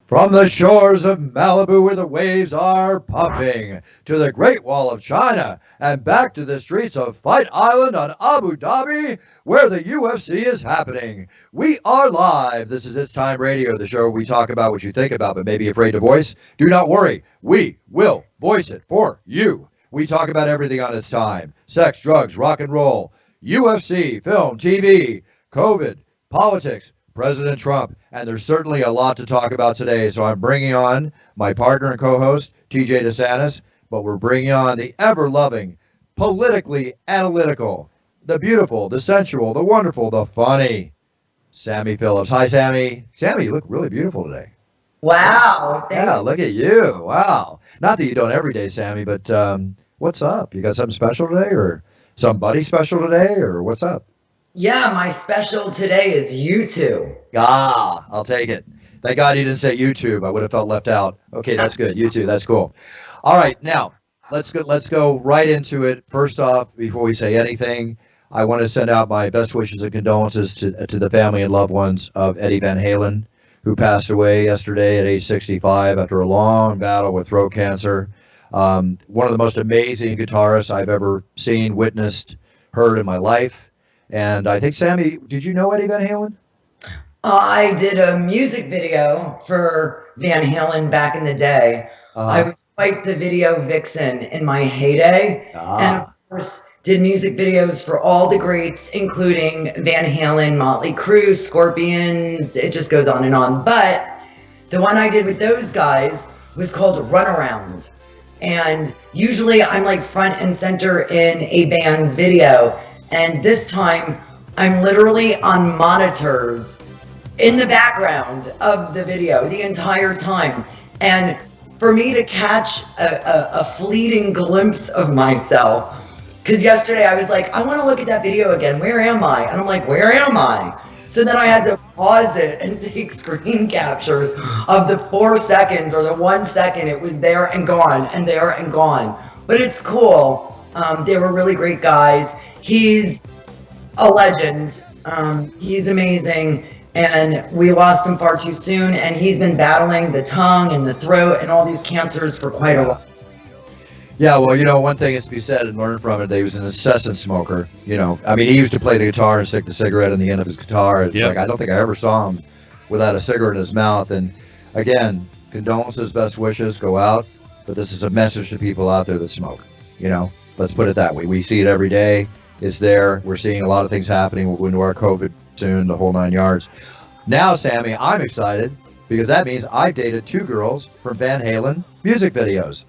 From the shores of Malibu where the waves are pumping, to the Great Wall of China, and back to the streets of Fight Island on Abu Dhabi, where the UFC is happening. We are live. This is It's Time Radio, the show where we talk about what you think about but may be afraid to voice. Do not worry. We will voice it for you. We talk about everything on its time. Sex, drugs, rock and roll, UFC, film, TV, COVID, politics, President Trump, and there's certainly a lot to talk about today. So I'm bringing on my partner and co-host, TJ DeSantis, but we're bringing on the ever-loving, politically analytical, the beautiful, the sensual, the wonderful, the funny, Sammy Phillips. Hi, Sammy. Sammy, you look really beautiful today. Wow. Yeah, look at you. Wow. Not that you don't every day, Sammy, but what's up? You got something special today, or somebody special today, or what's up? Yeah, my special today is YouTube. Ah, I'll take it. Thank God you didn't say YouTube. I would have felt left out. Okay, that's good. YouTube, that's cool. All right, now let's go right into it. First off, before we say anything, I want to send out my best wishes and condolences to the family and loved ones of Eddie Van Halen, who passed away yesterday at age 65 after a long battle with throat cancer. One of the most amazing guitarists I've ever seen, witnessed, heard in my life. And I think, Sammy, did you know Eddie Van Halen? I did a music video for Van Halen back in the day. I was quite the video vixen in my heyday. And of course, did music videos for all the greats, including Van Halen, Motley Crue, Scorpions. It just goes on and on. But the one I did with those guys was called Runaround. And usually I'm like front and center in a band's video. And this time, I'm literally on monitors in the background of the video the entire time. And for me to catch a fleeting glimpse of myself, because yesterday I was like, I want to look at that video again. Where am I? And I'm like, where am I? So then I had to pause it and take screen captures of the 4 seconds or the 1 second it was there and gone and there and gone. But it's cool. They were really great guys. He's a legend. He's amazing, and we lost him far too soon, and he's been battling the tongue and the throat and all these cancers for quite a while. Yeah, well, one thing is to be said and learned from it, that he was an incessant smoker. I mean, he used to play the guitar and stick the cigarette in the end of his guitar. Yep. Like, I don't think I ever saw him without a cigarette in his mouth. And again, condolences, best wishes go out, but this is a message to people out there that smoke. Let's put it that way. We see it every day. It's there. We're seeing a lot of things happening. We'll go into our COVID soon, the whole 9 yards. Now, Sammy, I'm excited because that means I dated 2 girls from Van Halen music videos.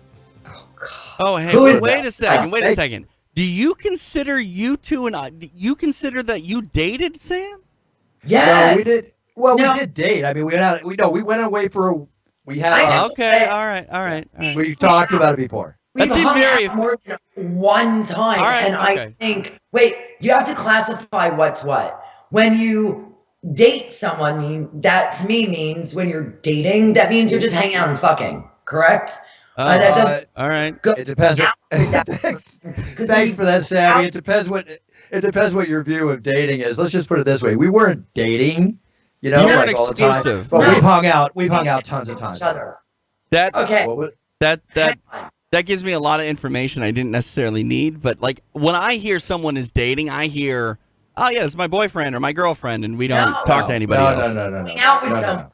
Oh, hey, wait a second. Do you consider you two do you consider that you dated, Sam? Yeah. No, we did. Well, we did date. I mean, we went away for we had. Okay, all right. We've talked about it before. That seemed very more than one time, right, I think. Wait, you have to classify what's what. When you date someone, that to me means when you're dating, that means you're just hanging out and fucking. Correct? all right. It depends. Thanks for that, Sammy. It depends what your view of dating is. Let's just put it this way: we weren't dating, You weren't like all the time, exclusive. but we've hung out. We've hung out tons of times. That gives me a lot of information I didn't necessarily need. But like when I hear someone is dating, I hear, oh yeah, it's my boyfriend or my girlfriend, and we don't talk to anybody else. No. Hang out with someone.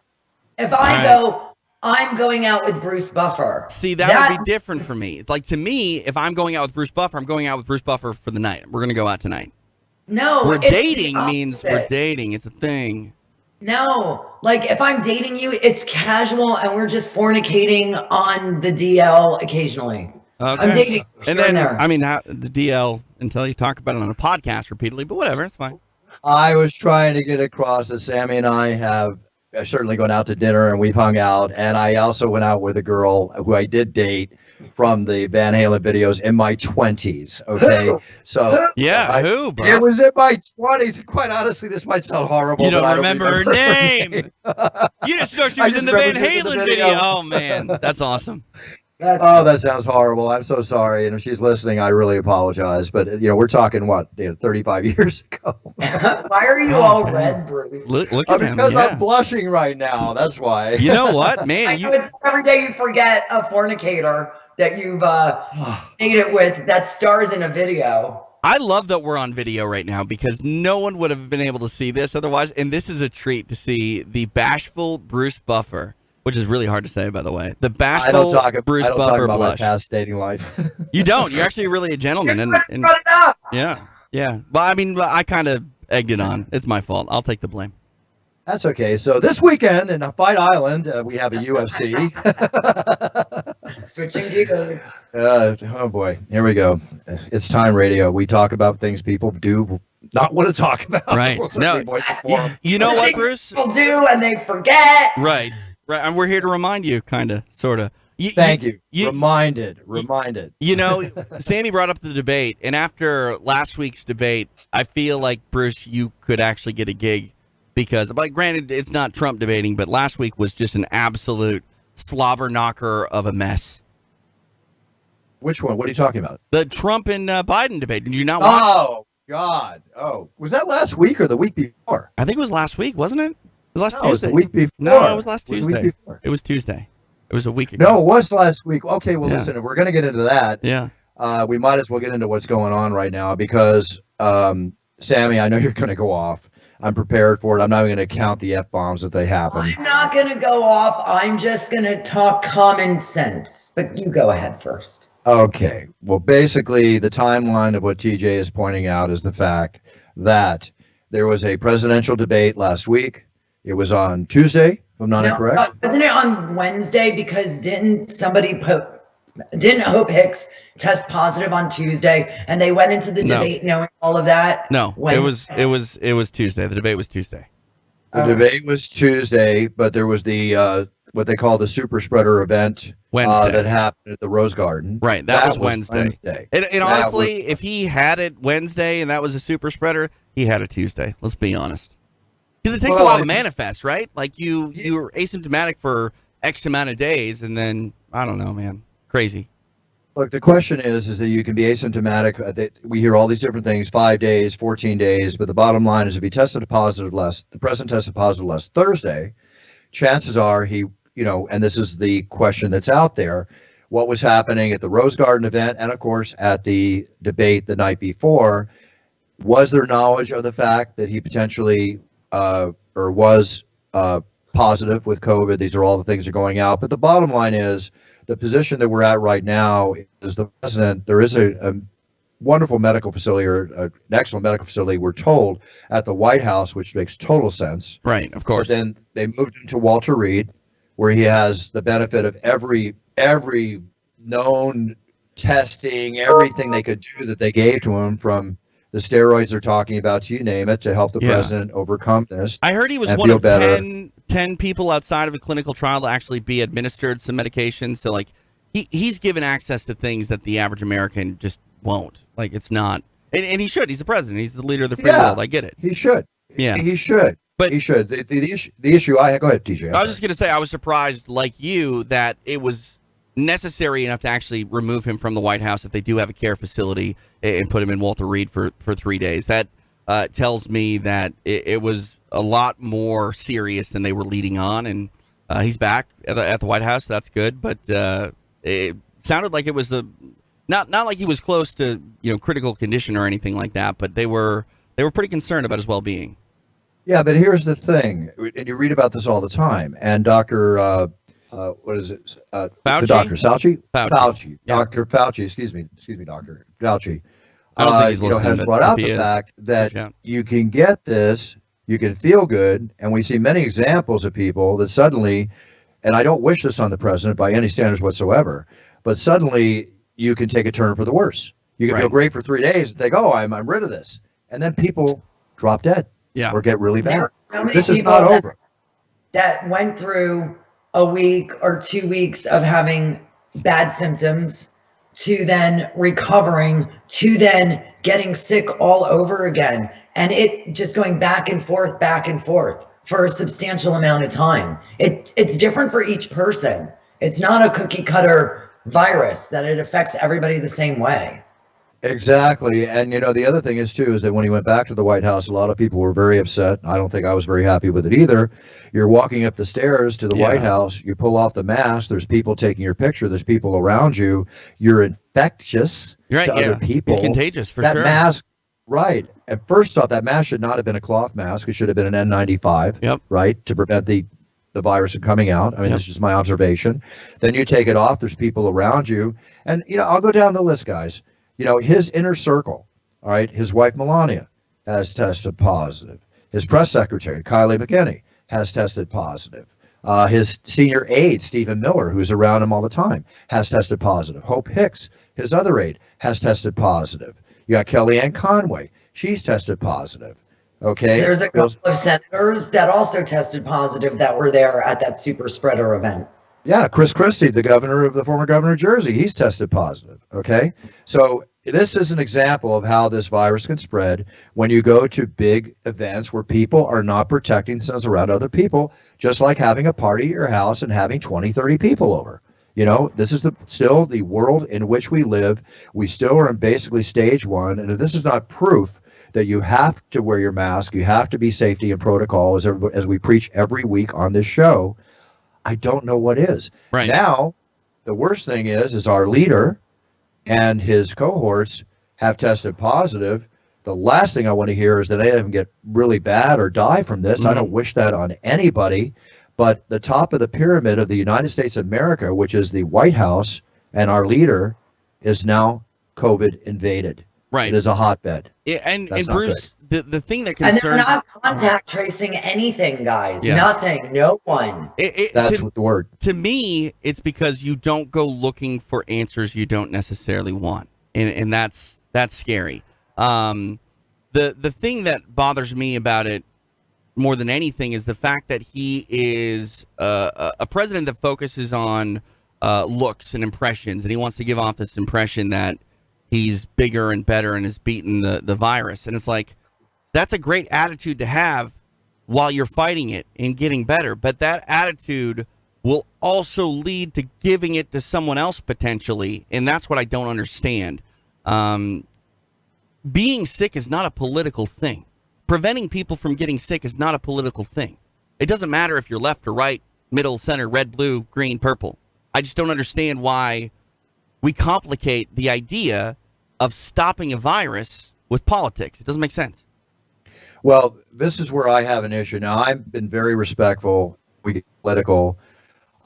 If I go, I'm going out with Bruce Buffer. See, that would be different for me. Like to me, if I'm going out with Bruce Buffer, I'm going out with Bruce Buffer for the night. We're gonna go out tonight. No, we're dating means we're dating. It's a thing. No, like if I'm dating you, it's casual and we're just fornicating on the DL occasionally. Okay. I'm dating. And then, I mean, the DL until you talk about it on a podcast repeatedly, but whatever, it's fine. I was trying to get across that Sammy and I have certainly gone out to dinner and we've hung out. And I also went out with a girl who I did date from the Van Halen videos in my 20s. Okay. So yeah, who, bro? It was in my 20s. Quite honestly, this might sound horrible. You don't but remember her name. You just know she was in the Van Halen video. Oh man, that's awesome. Oh, that sounds horrible. I'm so sorry. And if she's listening, I really apologize. But, we're talking 35 years ago. Why are you all red, Bruce? Look at him. Because Yeah. I'm blushing right now. That's why. You know what, man? I know it's every day you forget a fornicator that you've dated with that stars in a video. I love that we're on video right now because no one would have been able to see this otherwise. And this is a treat to see the bashful Bruce Buffer, which is really hard to say, by the way. The bashful Bruce Buffer about blush. my past dating life. You don't. You're actually really a gentleman. And Brought it up. yeah. Well, I mean, I kind of egged it on. It's my fault. I'll take the blame. That's okay. So this weekend in Fight Island, we have a UFC. Switching gears. Oh boy, here we go. It's time radio. We talk about things people do not want to talk about. Right. No. You know what, Bruce? People do and they forget. Right. And we're here to remind you, kind of, sort of. Thank you. Reminded. Sammy brought up the debate, and after last week's debate, I feel like, Bruce, you could actually get a gig because, granted, it's not Trump debating, but last week was just an absolute slobber knocker of a mess. Which one? What are you talking about? The Trump and Biden debate. Did you not watch? Oh, God. Oh, was that last week or the week before? I think it was last week, wasn't it? It was last Tuesday. It was the week before. No, it was last Tuesday. It was the week before. It was Tuesday. It was a week ago. No, it was last week. Okay, well, listen, we're going to get into that. Yeah. We might as well get into what's going on right now because, Sammy, I know you're going to go off. I'm prepared for it. I'm not even going to count the F-bombs that they happen. I'm not going to go off. I'm just going to talk common sense. But you go ahead first. Okay. Well, basically, the timeline of what TJ is pointing out is the fact that there was a presidential debate last week. It was on Tuesday, if I'm not incorrect. Wasn't it on Wednesday? Because didn't Hope Hicks test positive on Tuesday, and they went into the debate knowing all of that? No, it was Tuesday. The debate was Tuesday. The debate was Tuesday, but there was the what they call the super spreader event Wednesday that happened at the Rose Garden. Right, that was Wednesday. And honestly, if he had it Wednesday and that was a super spreader, he had it Tuesday. Let's be honest. Because it takes a while to manifest, right? Like you were asymptomatic for X amount of days, and then I don't know, man, crazy. Look, the question is that you can be asymptomatic. We hear all these different things: 5 days, 14 days. But the bottom line is, if he tested positive the president tested positive last Thursday, chances are he, and this is the question that's out there: what was happening at the Rose Garden event, and of course at the debate the night before? Was there knowledge of the fact that he potentially or was positive with COVID? These are all the things that are going out. But the bottom line is, the position that we're at right now is the president. There is a wonderful medical facility, or an excellent medical facility, we're told, at the White House, which makes total sense. Right, of course. But then they moved him to Walter Reed, where he has the benefit of every known testing, everything they could do that they gave to him, from the steroids they're talking about, you name it, to help the president overcome this. I heard he was one of 10 people outside of a clinical trial to actually be administered some medications. So, he's given access to things that the average American just won't. It's not. And he should. He's the president. He's the leader of the free world. I get it. He should. Yeah. He should. But he should. The issue I had, go ahead, TJ. I was just going to say, I was surprised, like you, that it was necessary enough to actually remove him from the White House if they do have a care facility and put him in Walter Reed for 3 days. That tells me that it was a lot more serious than they were leading on, and he's back at the White House. So that's good, but it sounded like it was not like he was close to critical condition or anything like that, but they were pretty concerned about his well-being. Yeah, but here's the thing, and you read about this all the time, and Dr. What is it? Fauci? Dr. Fauci? Fauci. Yeah. Dr. Fauci. Excuse me, Dr. Fauci. I don't think he's listening, has brought out the fact that you can get this, you can feel good, and we see many examples of people that suddenly, and I don't wish this on the president by any standards whatsoever, but suddenly you can take a turn for the worse. You can feel great for 3 days and think, oh, I'm rid of this, and then people drop dead, or get really bad. This is not over. That went through a week or 2 weeks of having bad symptoms, to then recovering, to then getting sick all over again. And it just going back and forth for a substantial amount of time. It's different for each person. It's not a cookie cutter virus, that it affects everybody the same way. Exactly. And, the other thing is, too, is that when he went back to the White House, a lot of people were very upset. I don't think I was very happy with it either. You're walking up the stairs to the White House. You pull off the mask. There's people taking your picture. There's people around you. You're infectious to other people. It's contagious, for that sure. That mask, right. And first off, that mask should not have been a cloth mask. It should have been an N95, right, to prevent the virus from coming out. I mean, this is just my observation. Then you take it off. There's people around you. And, I'll go down the list, guys. His inner circle, all right, his wife Melania has tested positive. His press secretary, Kylie McKinney, has tested positive. His senior aide, Stephen Miller, who's around him all the time, has tested positive. Hope Hicks, his other aide, has tested positive. You got Kellyanne Conway. She's tested positive. Okay. There's a couple of senators that also tested positive that were there at that super spreader event. Yeah, Chris Christie, the former governor of Jersey, he's tested positive. Okay, so this is an example of how this virus can spread when you go to big events where people are not protecting themselves around other people, just like having a party at your house and having 20, 30 people over. This is still the world in which we live. We still are in basically stage one, and if this is not proof that you have to wear your mask, you have to be safety and protocol, as we preach every week on this show, I don't know what is. Right. Now, the worst thing is our leader and his cohorts have tested positive. The last thing I want to hear is that any of them get really bad or die from this. Mm-hmm. I don't wish that on anybody. But the top of the pyramid of the United States of America, which is the White House and our leader, is now COVID invaded. Right. It is a hotbed. Yeah, and Bruce, the thing that concerns... And they're not contact tracing anything, guys. Yeah. Nothing. No one. That's the word. To me, it's because you don't go looking for answers you don't necessarily want. And that's scary. The thing that bothers me about it more than anything is the fact that he is a president that focuses on looks and impressions. And he wants to give off this impression that he's bigger and better and has beaten the virus. And it's like, that's a great attitude to have while you're fighting it and getting better. But that attitude will also lead to giving it to someone else potentially. And that's what I don't understand. Being sick is not a political thing. Preventing people from getting sick is not a political thing. It doesn't matter if you're left or right, middle, center, red, blue, green, purple. I just don't understand why we complicate the idea of stopping a virus with politics. It doesn't make sense. Well, this is where I have an issue. Now, I've been very respectful. We get political.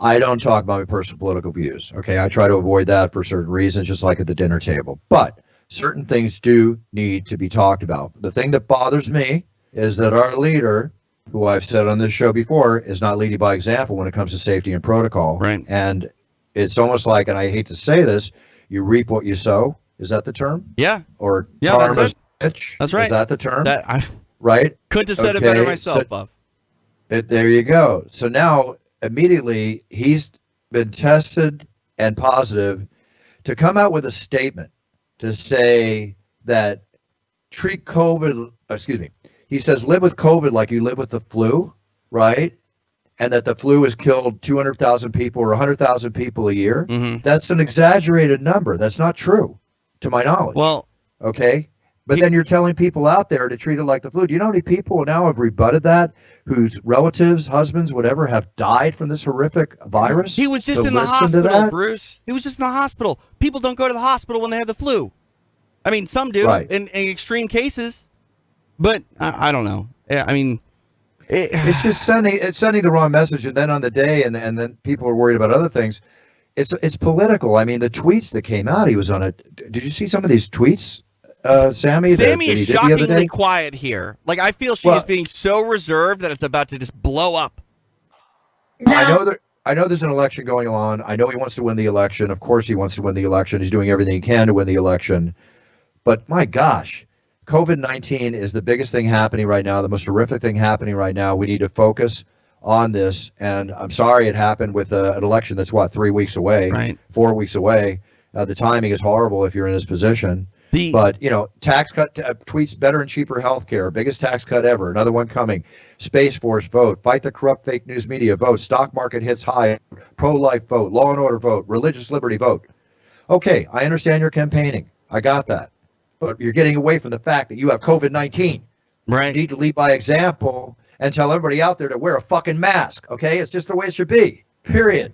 I don't talk about my personal political views. Okay, I try to avoid that for certain reasons, just like at the dinner table. But certain things do need to be talked about. The thing that bothers me is that our leader, who I've said on this show before, is not leading by example when it comes to safety and protocol. Right. And it's almost like, and I hate to say this, you reap what you sow. Is that the term? Yeah. Or karma's bitch? That's right. Is that the term? Right? Couldn't have said it better myself, Buff. There you go. So now, immediately, he's been tested and positive to come out with a statement to say that treat COVID, he says live with COVID like you live with the flu, right? And that the flu has killed 200,000 people or 100,000 people a year. Mm-hmm. That's an exaggerated number. That's not true, to my knowledge. Well, okay. But then you're telling people out there to treat it like the flu. Do you know how many people now have rebutted that, whose relatives, husbands, whatever, have died from this horrific virus? He was just in the hospital, Bruce. He was just in the hospital. People don't go to the hospital when they have the flu. I mean, some do in extreme cases, but I don't know. I mean, it's just sending the wrong message, and then on the day, and then people are worried about other things. It's political. I mean, the tweets that came out, he was on it. Did you see some of these tweets? Sammy is shockingly quiet here. Like, I feel she is being so reserved that it's about to just blow up. I know there's an election going on. I know he wants to win the election. Of course he wants to win the election. He's doing everything he can to win the election. But my gosh, COVID-19 is the biggest thing happening right now, the most horrific thing happening right now. We need to focus on this. And I'm sorry it happened with an election that's 3 weeks away, right. 4 weeks away. The timing is horrible if you're in this position. But, tax cut tweets better and cheaper health care. Biggest tax cut ever. Another one coming. Space Force vote. Fight the corrupt fake news media vote. Stock market hits high. Pro-life vote. Law and order vote. Religious liberty vote. Okay, I understand your campaigning. I got that. But you're getting away from the fact that you have COVID-19. Right. You need to lead by example and tell everybody out there to wear a fucking mask. Okay? It's just the way it should be. Period.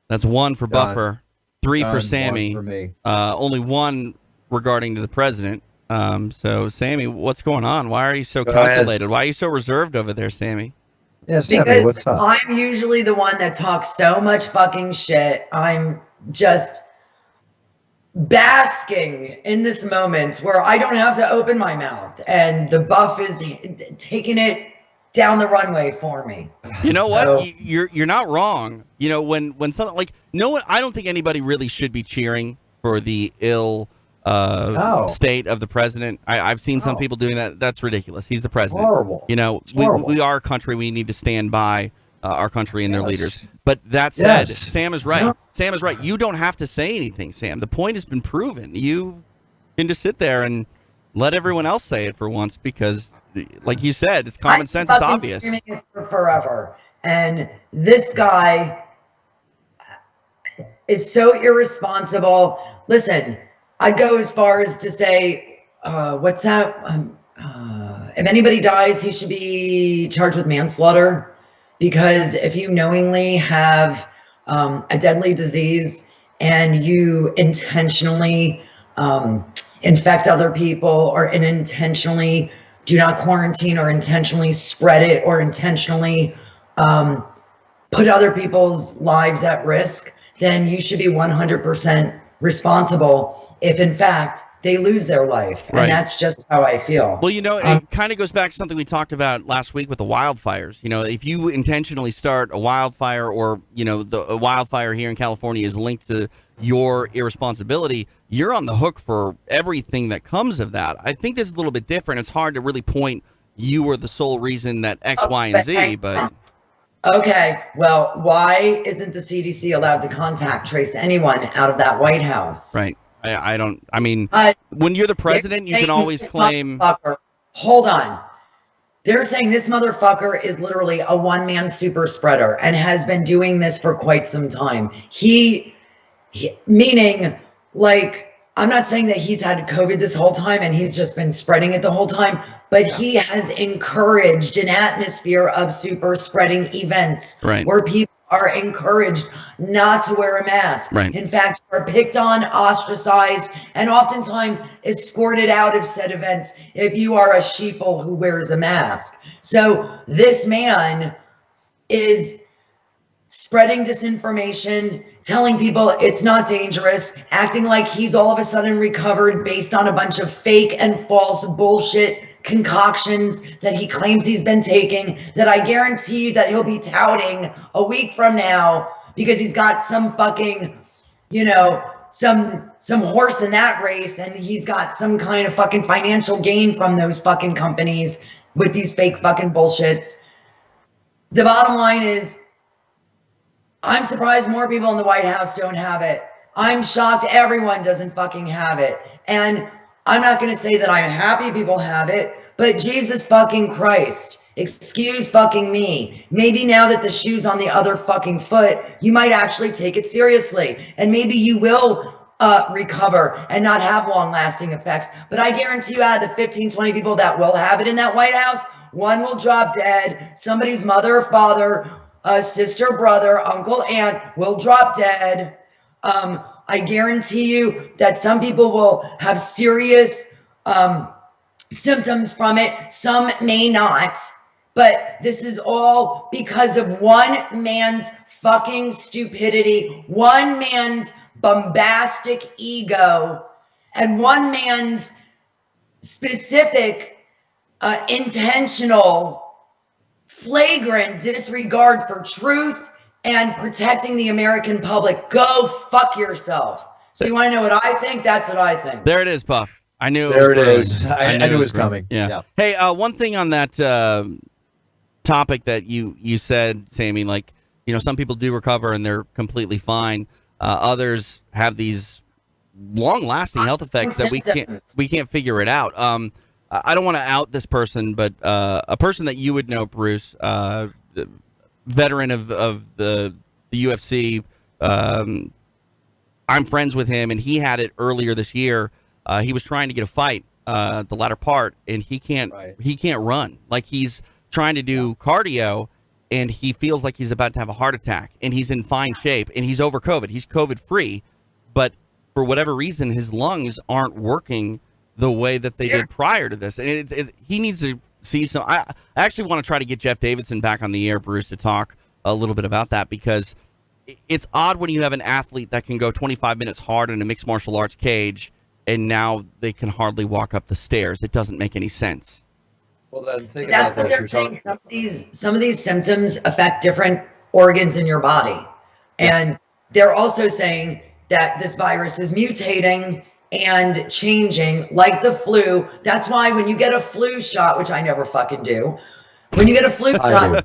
That's 1 for Done. Buffer, 3 for Done. Sammy. 1 for me. Only 1 regarding to the president. So, Sammy, what's going on? Why are you so calculated? Why are you so reserved over there, Sammy? Yeah, Sammy, Because what's up? I'm usually the one that talks so much fucking shit. I'm just basking in this moment where I don't have to open my mouth, and the buff is taking it down the runway for me. You know what? So, You're not wrong. When something like no one, I don't think anybody really should be cheering for the ill state of the president. I've seen some people doing that. That's ridiculous. He's the president. Horrible. We are a country. We need to stand by our country and their leaders. But that said, Sam is right. Sam is right. You don't have to say anything, Sam. The point has been proven. You can just sit there and let everyone else say it for once because, like you said, it's common sense. It's obvious. I've been screaming it for forever. And this guy is so irresponsible. Listen, I'd go as far as to say, what's that? If anybody dies, he should be charged with manslaughter. Because if you knowingly have a deadly disease and you intentionally infect other people or intentionally do not quarantine or intentionally spread it or intentionally put other people's lives at risk, then you should be 100% responsible if in fact they lose their life. Right. And that's just how I feel. Well, it kind of goes back to something we talked about last week with the wildfires. If you intentionally start a wildfire or, a wildfire here in California is linked to your irresponsibility, you're on the hook for everything that comes of that. I think this is a little bit different. It's hard to really point you were the sole reason that X, Y, and Z, but... Okay, well, why isn't the CDC allowed to contact trace anyone out of that White House? Right. When you're the president, you can always claim... Hold on. They're saying this motherfucker is literally a one-man super spreader and has been doing this for quite some time. Meaning, like, I'm not saying that he's had COVID this whole time and he's just been spreading it the whole time, but he has encouraged an atmosphere of super spreading events where people are encouraged not to wear a mask. Right. In fact, are picked on, ostracized, and oftentimes escorted out of said events if you are a sheeple who wears a mask. So this man is spreading disinformation, telling people it's not dangerous, acting like he's all of a sudden recovered based on a bunch of fake and false bullshit concoctions that he claims he's been taking, that I guarantee you that he'll be touting a week from now because he's got some fucking, some horse in that race and he's got some kind of fucking financial gain from those fucking companies with these fake fucking bullshits. The bottom line is, I'm surprised more people in the White House don't have it. I'm shocked everyone doesn't fucking have it. And I'm not going to say that I'm happy people have it, but Jesus fucking Christ, excuse fucking me. Maybe now that the shoe's on the other fucking foot, you might actually take it seriously. And maybe you will recover and not have long-lasting effects. But I guarantee you out of the 15, 20 people that will have it in that White House, one will drop dead. Somebody's mother or father, sister, brother, uncle, aunt will drop dead. I guarantee you that some people will have serious symptoms from it. Some may not. But this is all because of one man's fucking stupidity, one man's bombastic ego, and one man's specific, intentional, flagrant disregard for truth and protecting the American public. Go fuck yourself. So you want to know what I think? That's what I think. There it is, Puff. I knew it There was it brewing. is. I knew it was coming. Yeah. Hey, one thing on that topic that you said, Sammy, like, some people do recover and they're completely fine. Others have these long-lasting health effects that we can't figure it out. I don't want to out this person, but a person that you would know, Bruce, veteran of the UFC. I'm friends with him, and he had it earlier this year. He was trying to get a fight, the latter part, and he can't run. Like, he's trying to do cardio, and he feels like he's about to have a heart attack, and he's in fine shape, and he's over COVID. He's COVID-free, but for whatever reason, his lungs aren't working the way that they did prior to this. And he needs to see some. I actually want to try to get Jeff Davidson back on the air, Bruce, to talk a little bit about that, because it's odd when you have an athlete that can go 25 minutes hard in a mixed martial arts cage, and now they can hardly walk up the stairs. It doesn't make any sense. Well, then think That's about what this. they're saying. Some of these symptoms affect different organs in your body. And they're also saying that this virus is mutating and changing like the flu. That's why when you get a flu shot, which I never fucking do, when you get a flu shot,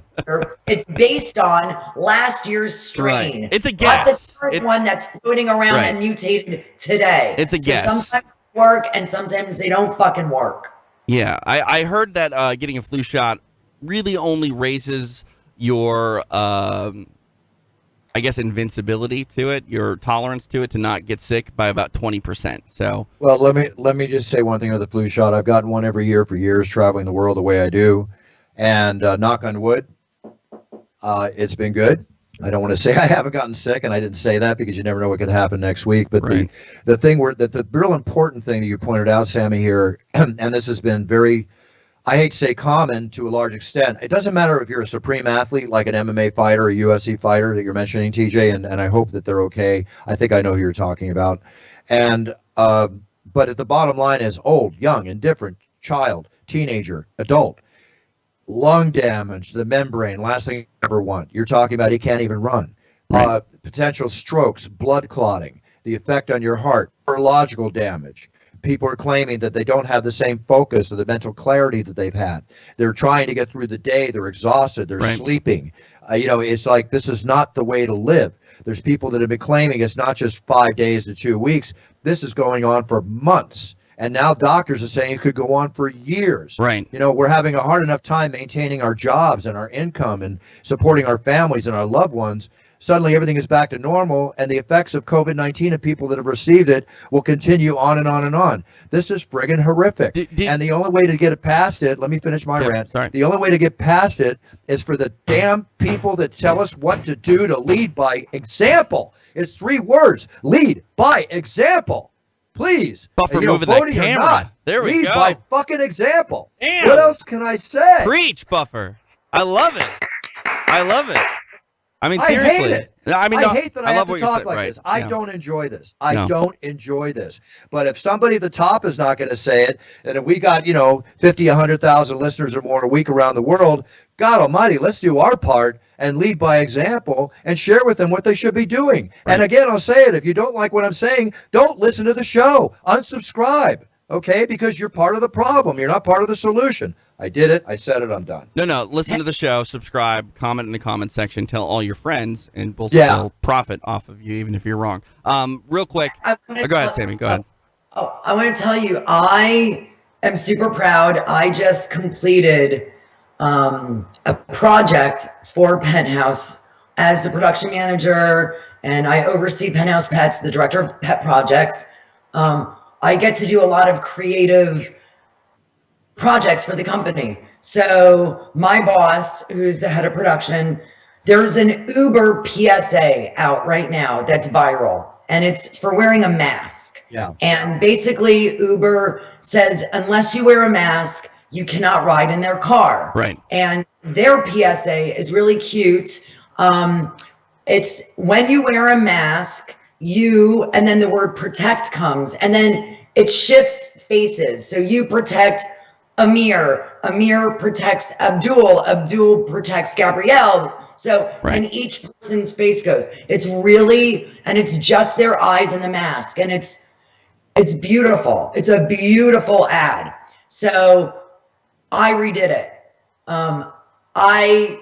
it's based on last year's strain. Right. It's a guess. Not the current one that's floating around and mutated today. It's a guess. Sometimes they work and sometimes they don't fucking work. Yeah, I heard that getting a flu shot really only raises your, I guess, invincibility to it, your tolerance to it, to not get sick by about 20%. So, well, let me just say one thing with the flu shot. I've gotten one every year for years, traveling the world the way I do, and knock on wood, it's been good. I don't want to say I haven't gotten sick, and I didn't say that because you never know what could happen next week. But the real important thing that you pointed out, Sammy, here, and this has been very, I hate to say common to a large extent. It doesn't matter if you're a supreme athlete like an MMA fighter or a UFC fighter that you're mentioning, TJ, and I hope that they're okay. I think I know who you're talking about. And but at the bottom line is old, young, indifferent, child, teenager, adult. Lung damage, the membrane, last thing you ever want. You're talking about he can't even run. Right. Potential strokes, blood clotting, the effect on your heart, neurological damage. People are claiming that they don't have the same focus or the mental clarity that they've had. They're trying to get through the day. They're exhausted. They're sleeping. It's like, this is not the way to live. There's people that have been claiming it's not just 5 days to 2 weeks. This is going on for months. And now doctors are saying it could go on for years. Right. We're having a hard enough time maintaining our jobs and our income and supporting our families and our loved ones. Suddenly everything is back to normal, and the effects of COVID-19 and people that have received it will continue on and on and on. This is friggin' horrific. And the only way to get it past it, let me finish my rant. Sorry. The only way to get past it is for the damn people that tell us what to do to lead by example. It's 3 words: lead by example. Please, Buffer moving the camera. There we lead go. by fucking example. Damn. What else can I say? Preach, Buffer. I love it. I mean, seriously. I hate it. I mean, I hate that I have to talk like right. this. I don't enjoy this. I don't enjoy this. But if somebody at the top is not going to say it, and if we got 50, 100,000 listeners or more a week around the world, God Almighty, let's do our part and lead by example and share with them what they should be doing. Right. And again, I'll say it: if you don't like what I'm saying, don't listen to the show. Unsubscribe. Okay, because you're part of the problem. You're not part of the solution. I did it. I said it. I'm done. No. Listen to the show. Subscribe. Comment in the comment section. Tell all your friends, and we'll profit off of you, even if you're wrong. Real quick. Go ahead, Sammy. Go ahead. I want to tell you, I am super proud. I just completed a project for Penthouse as the production manager, and I oversee Penthouse Pets, the director of pet projects. I get to do a lot of creative projects for the company. So my boss, who's the head of production, there's an Uber PSA out right now that's viral, and it's for wearing a mask. Yeah. And basically Uber says, unless you wear a mask, you cannot ride in their car. Right. And their PSA is really cute. It's when you wear a mask, and then the word protect comes, and then it shifts faces. So you protect Amir protects Abdul protects Gabrielle. So and each person's face goes. It's really, and it's just their eyes and the mask, and it's beautiful. It's a beautiful ad. So I redid it. I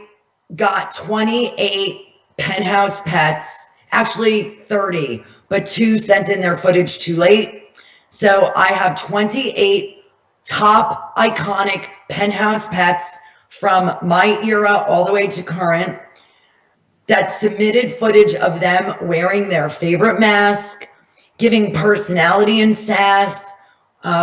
got 28 Penthouse pets, actually 30, but 2 sent in their footage too late. So I have 28 top iconic Penthouse pets from my era all the way to current that submitted footage of them wearing their favorite mask, giving personality and sass.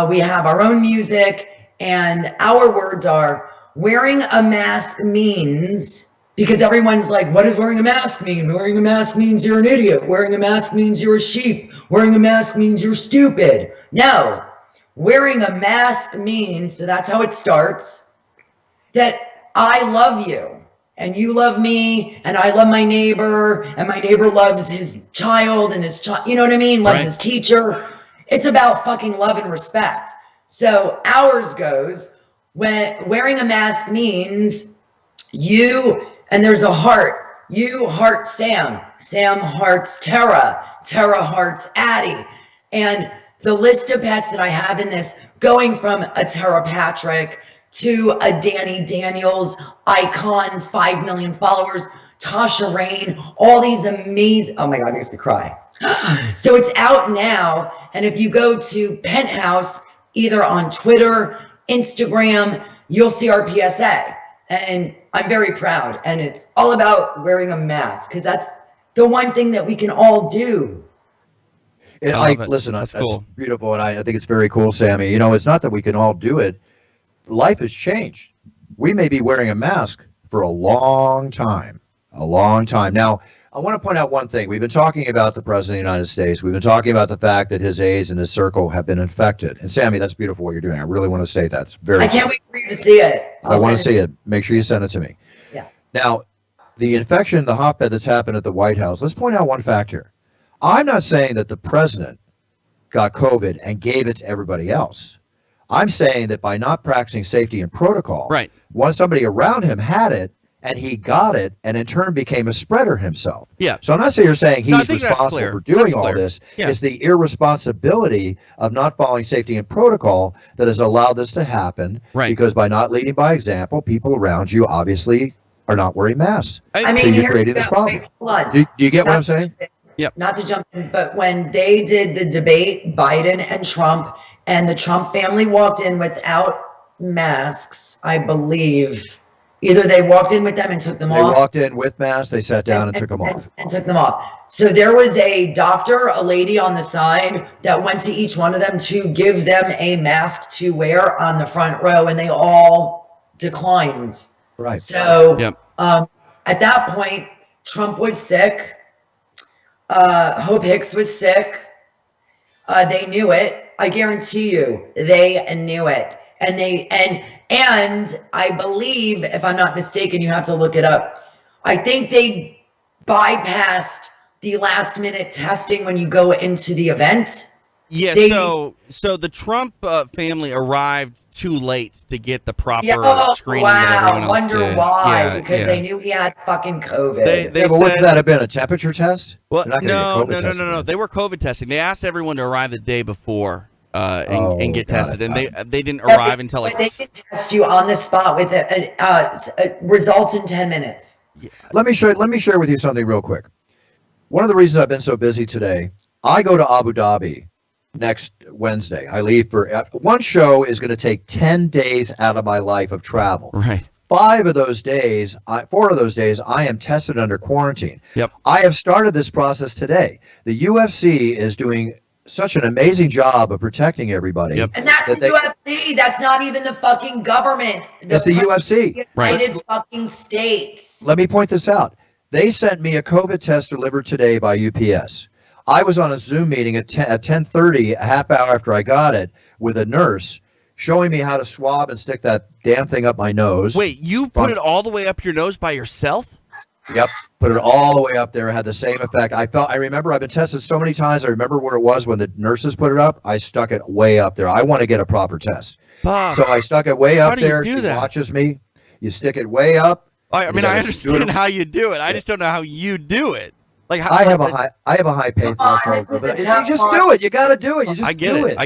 We have our own music, and our words are, wearing a mask means, because everyone's like, what does wearing a mask mean? Wearing a mask means you're an idiot. Wearing a mask means you're a sheep. Wearing a mask means you're stupid. No, wearing a mask means, so that's how it starts, that I love you. And you love me, and I love my neighbor, and my neighbor loves his child, and his child, you know what I mean? Loves his teacher. It's about fucking love and respect. So ours goes, when wearing a mask means you, and there's a heart. You heart Sam. Sam hearts Tara. Tara hearts Addie. And the list of pets that I have in this, going from a Tara Patrick to a Danny Daniels icon, 5 million followers, Tasha Rain, all these amazing, oh my God, makes me cry. So it's out now. And if you go to Penthouse, either on Twitter, Instagram, you'll see our PSA. And I'm very proud. And it's all about wearing a mask, because that's the one thing that we can all do. And listen, that's cool. Beautiful. And I think it's very cool, Sammy. You know, it's not that we can all do it. Life has changed. We may be wearing a mask for a long time. Now, I want to point out one thing. We've been talking about the President of the United States. We've been talking about the fact that his aides and his circle have been infected. And Sammy, that's beautiful what you're doing. I really want to say that. I can't wait for you to see it. I want to see it. Make sure you send it to me. Yeah. Now, the infection, the hotbed that's happened at the White House, let's point out one fact here. I'm not saying that the president got COVID and gave it to everybody else. I'm saying that by not practicing safety and protocol, right, once somebody around him had it and he got it and in turn became a spreader himself. Yeah. So I'm not saying you're saying he's responsible for doing all this. Yeah. It's the irresponsibility of not following safety and protocol that has allowed this to happen. Right. Because by not leading by example, people around you obviously are not wearing masks. I mean, so you're creating this problem. Do you get what I'm saying? Yeah. Not to jump in, but when they did the debate, Biden and Trump, and the Trump family walked in without masks, I believe. Either they walked in with them and took them off. They walked in with masks, they sat down and took them off. And took them off. So there was a doctor, a lady on the side that went to each one of them to give them a mask to wear on the front row, and they all declined. Right. So at that point, Trump was sick. Hope Hicks was sick. They knew it. I guarantee you, they knew it. And I believe, if I'm not mistaken, you have to look it up. I think they bypassed the last minute testing when you go into the event. Yeah, so the Trump family arrived too late to get the proper screening that everyone else wonder did. why, because they knew he had fucking COVID. They but wouldn't that have been a temperature test? Well, no. They were COVID testing. They asked everyone to arrive the day before and get tested, and they didn't arrive until like they could test you on the spot with results in 10 minutes. Yeah. Let me share with you something real quick. One of the reasons I've been so busy today, I go to Abu Dhabi next Wednesday. I leave for one show is going to take 10 days out of my life of travel. Right. 4 of those days, I am tested under quarantine. Yep. I have started this process today. The UFC is doing such an amazing job of protecting everybody. Yep. And that's the UFC. That's not even the fucking government. It's the UFC. United fucking States. Let me point this out. They sent me a COVID test delivered today by UPS. I was on a Zoom meeting at 10:30, a half hour after I got it, with a nurse showing me how to swab and stick that damn thing up my nose. Wait, you put it all the way up your nose by yourself? Yep, put it all the way up there. It had the same effect. I remember I've been tested so many times. I remember where it was when the nurses put it up. I stuck it way up there. I want to get a proper test. Bob, so I stuck it way up there. She watches me. You stick it way up. I mean, I understand how you do it. I just don't know how you do do it. Like I have a high pain threshold. But you just do it. You got to do it. You just I get do it.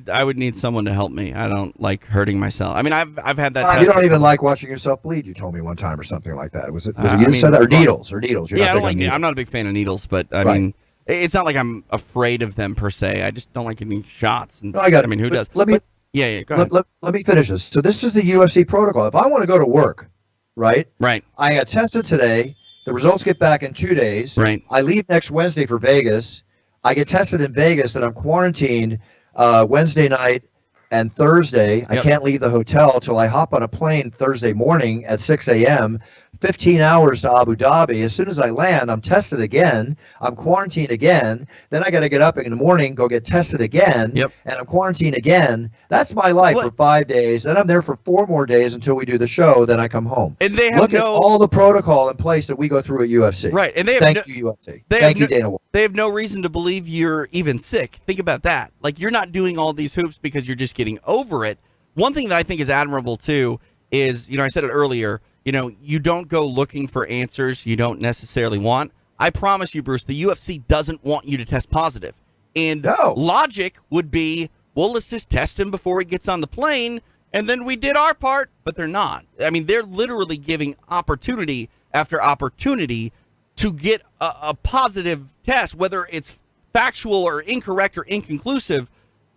I would need someone to help me. I don't like hurting myself. I mean, I've had that. You don't even like watching yourself bleed. You told me one time or something like that. Was it you said that or needles? Or needles? Yeah, I don't like. I'm not a big fan of needles, but I mean, It's not like I'm afraid of them per se. I just don't like getting shots. And, No, I got it. I mean, who does? Let me Yeah, go ahead. let me finish this. So this is the UFC protocol. If I want to go to work, right? Right. I got tested today. The results get back in 2 days. Right. I leave next Wednesday for Vegas. I get tested in Vegas, and I'm quarantined Wednesday night and Thursday. Yep. I can't leave the hotel till I hop on a plane Thursday morning at 6 a.m. 15 hours to Abu Dhabi. As soon as I land, I'm tested again. I'm quarantined again. Then I got to get up in the morning, go get tested again. Yep. And I'm quarantined again. That's my life What? for 5 days. Then I'm there for 4 more days until we do the show. Then I come home. And they have Look at all the protocol in place that we go through at UFC. Right. And they have Thank you, UFC. they Thank have you, Dana White. They have no reason to believe you're even sick. Think about that. Like, you're not doing all these hoops because you're just getting over it. One thing that I think is admirable, too, is, I said it earlier, you don't go looking for answers you don't necessarily want. I promise you, Bruce, the UFC doesn't want you to test positive. And logic would be, well, let's just test him before he gets on the plane, and then we did our part. But they're not. I mean, they're literally giving opportunity after opportunity to get a positive test, whether it's factual or incorrect or inconclusive.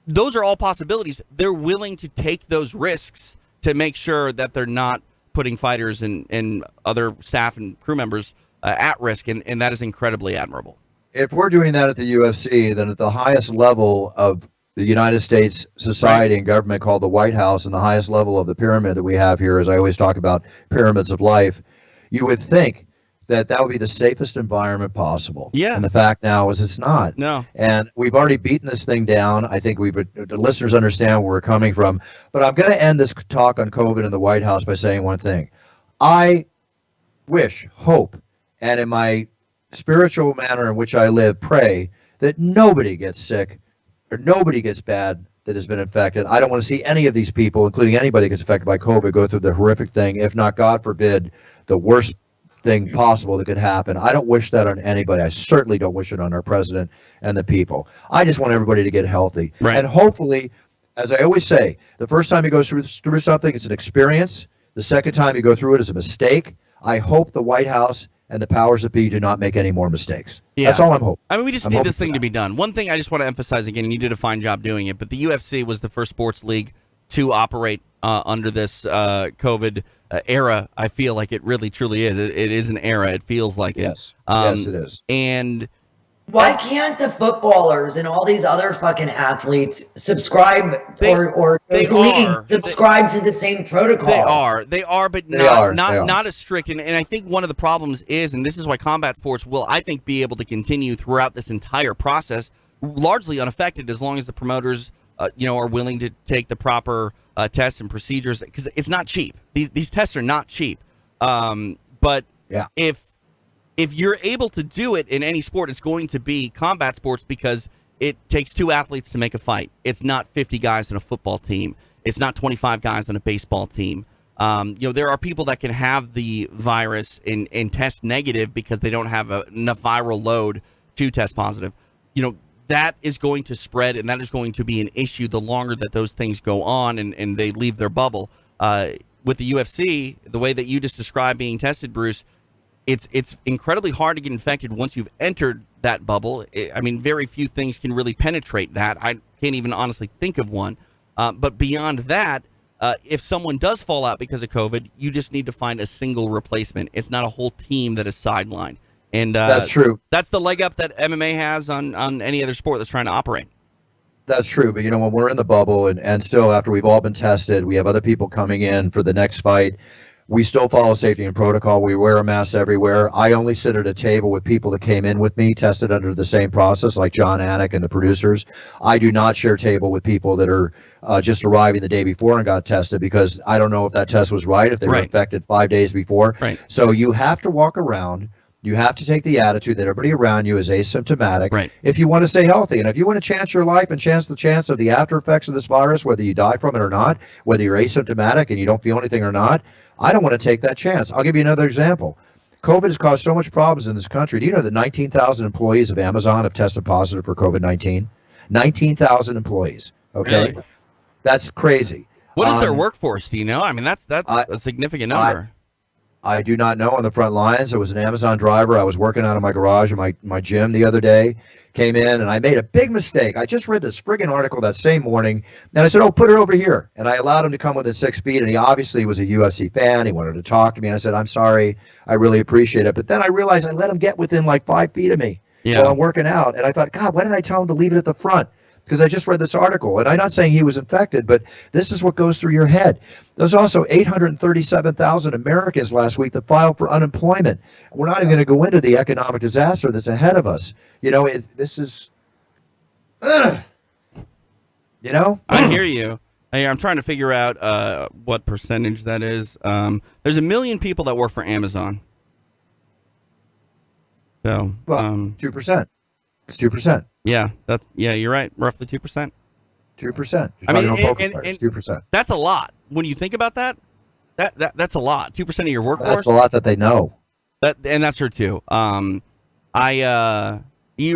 Those are all possibilities. They're willing to take those risks to make sure that they're not putting fighters and other staff and crew members at risk, and that is incredibly admirable. If we're doing that at the UFC, then at the highest level of the United States society and government called the White House, and the highest level of the pyramid that we have here, as I always talk about pyramids of life, you would think that would be the safest environment possible. Yeah. And the fact now is it's not. No. And we've already beaten this thing down. I think the listeners understand where we're coming from. But I'm going to end this talk on COVID in the White House by saying one thing. I wish, hope, and in my spiritual manner in which I live, pray that nobody gets sick or nobody gets bad that has been infected. I don't want to see any of these people, including anybody that gets affected by COVID, go through the horrific thing, if not, God forbid, the worst thing possible that could happen. I don't wish that on anybody. I certainly don't wish it on our president and the people. I just want everybody to get healthy. Right. And hopefully, as I always say, the first time you go through something, it's an experience. The second time you go through it is a mistake. I hope the White House and the powers that be do not make any more mistakes. Yeah. That's all I'm hoping. I mean, we just need this thing to be done. One thing I just want to emphasize again, and you did a fine job doing it, but the UFC was the first sports league to operate under this COVID era. I feel like it really, truly is. It is an era. It feels like it. Yes. Yes, it is. And why can't the footballers and all these other fucking athletes subscribe or those leagues subscribe to the same protocol? They are, but not as strict. And I think one of the problems is, and this is why combat sports will, I think, be able to continue throughout this entire process, largely unaffected, as long as the promoters, are willing to take the proper tests and procedures, because it's not cheap. These tests are not cheap. But yeah. If you're able to do it in any sport, it's going to be combat sports, because it takes 2 athletes to make a fight. It's not 50 guys in a football team. It's not 25 guys on a baseball team. There are people that can have the virus and test negative because they don't have enough viral load to test positive. That is going to spread, and that is going to be an issue the longer that those things go on and they leave their bubble. With the UFC, the way that you just described being tested, Bruce, it's incredibly hard to get infected once you've entered that bubble. I mean, very few things can really penetrate that. I can't even honestly think of one. But beyond that, if someone does fall out because of COVID, you just need to find a single replacement. It's not a whole team that is sidelined. And that's true. That's the leg up that MMA has on any other sport that's trying to operate. That's true. But, when we're in the bubble and still after we've all been tested, we have other people coming in for the next fight. We still follow safety and protocol. We wear a mask everywhere. I only sit at a table with people that came in with me, tested under the same process, like John Anik and the producers. I do not share table with people that are just arriving the day before and got tested, because I don't know if that test was right, if they were infected 5 days before. Right. So you have to walk around. You have to take the attitude that everybody around you is asymptomatic. Right. If you want to stay healthy, and if you want to chance your life and chance the chance of the after effects of this virus, whether you die from it or not, whether you're asymptomatic and you don't feel anything or not, I don't want to take that chance. I'll give you another example. COVID has caused so much problems in this country. Do you know that 19,000 employees of Amazon have tested positive for COVID-19? 19,000 employees. Okay. Really? That's crazy. What is their workforce? Do you know? I mean, that's a significant number. I do not know on the front lines. I was an Amazon driver. I was working out of my garage in my gym the other day. Came in and I made a big mistake. I just read this friggin' article that same morning, and I said, "Oh, put it over here." And I allowed him to come within 6 feet, and he obviously was a UFC fan. He wanted to talk to me, and I said, "I'm sorry. I really appreciate it." But then I realized I let him get within like 5 feet of me while I'm working out, and I thought, God, why did I tell him to leave it at the front? Because I just read this article, and I'm not saying he was infected, but this is what goes through your head. There's also 837,000 Americans last week that filed for unemployment. We're not even going to go into the economic disaster that's ahead of us. This is, I hear you. I'm trying to figure out what percentage that is. There's 1 million people that work for Amazon. So, 2%. It's 2%. Yeah, you're right. Roughly 2%. 2%. I mean, and 2%. That's a lot. When you think about that, that's a lot. 2% of your workforce. That's a lot that they know. And that's true too. You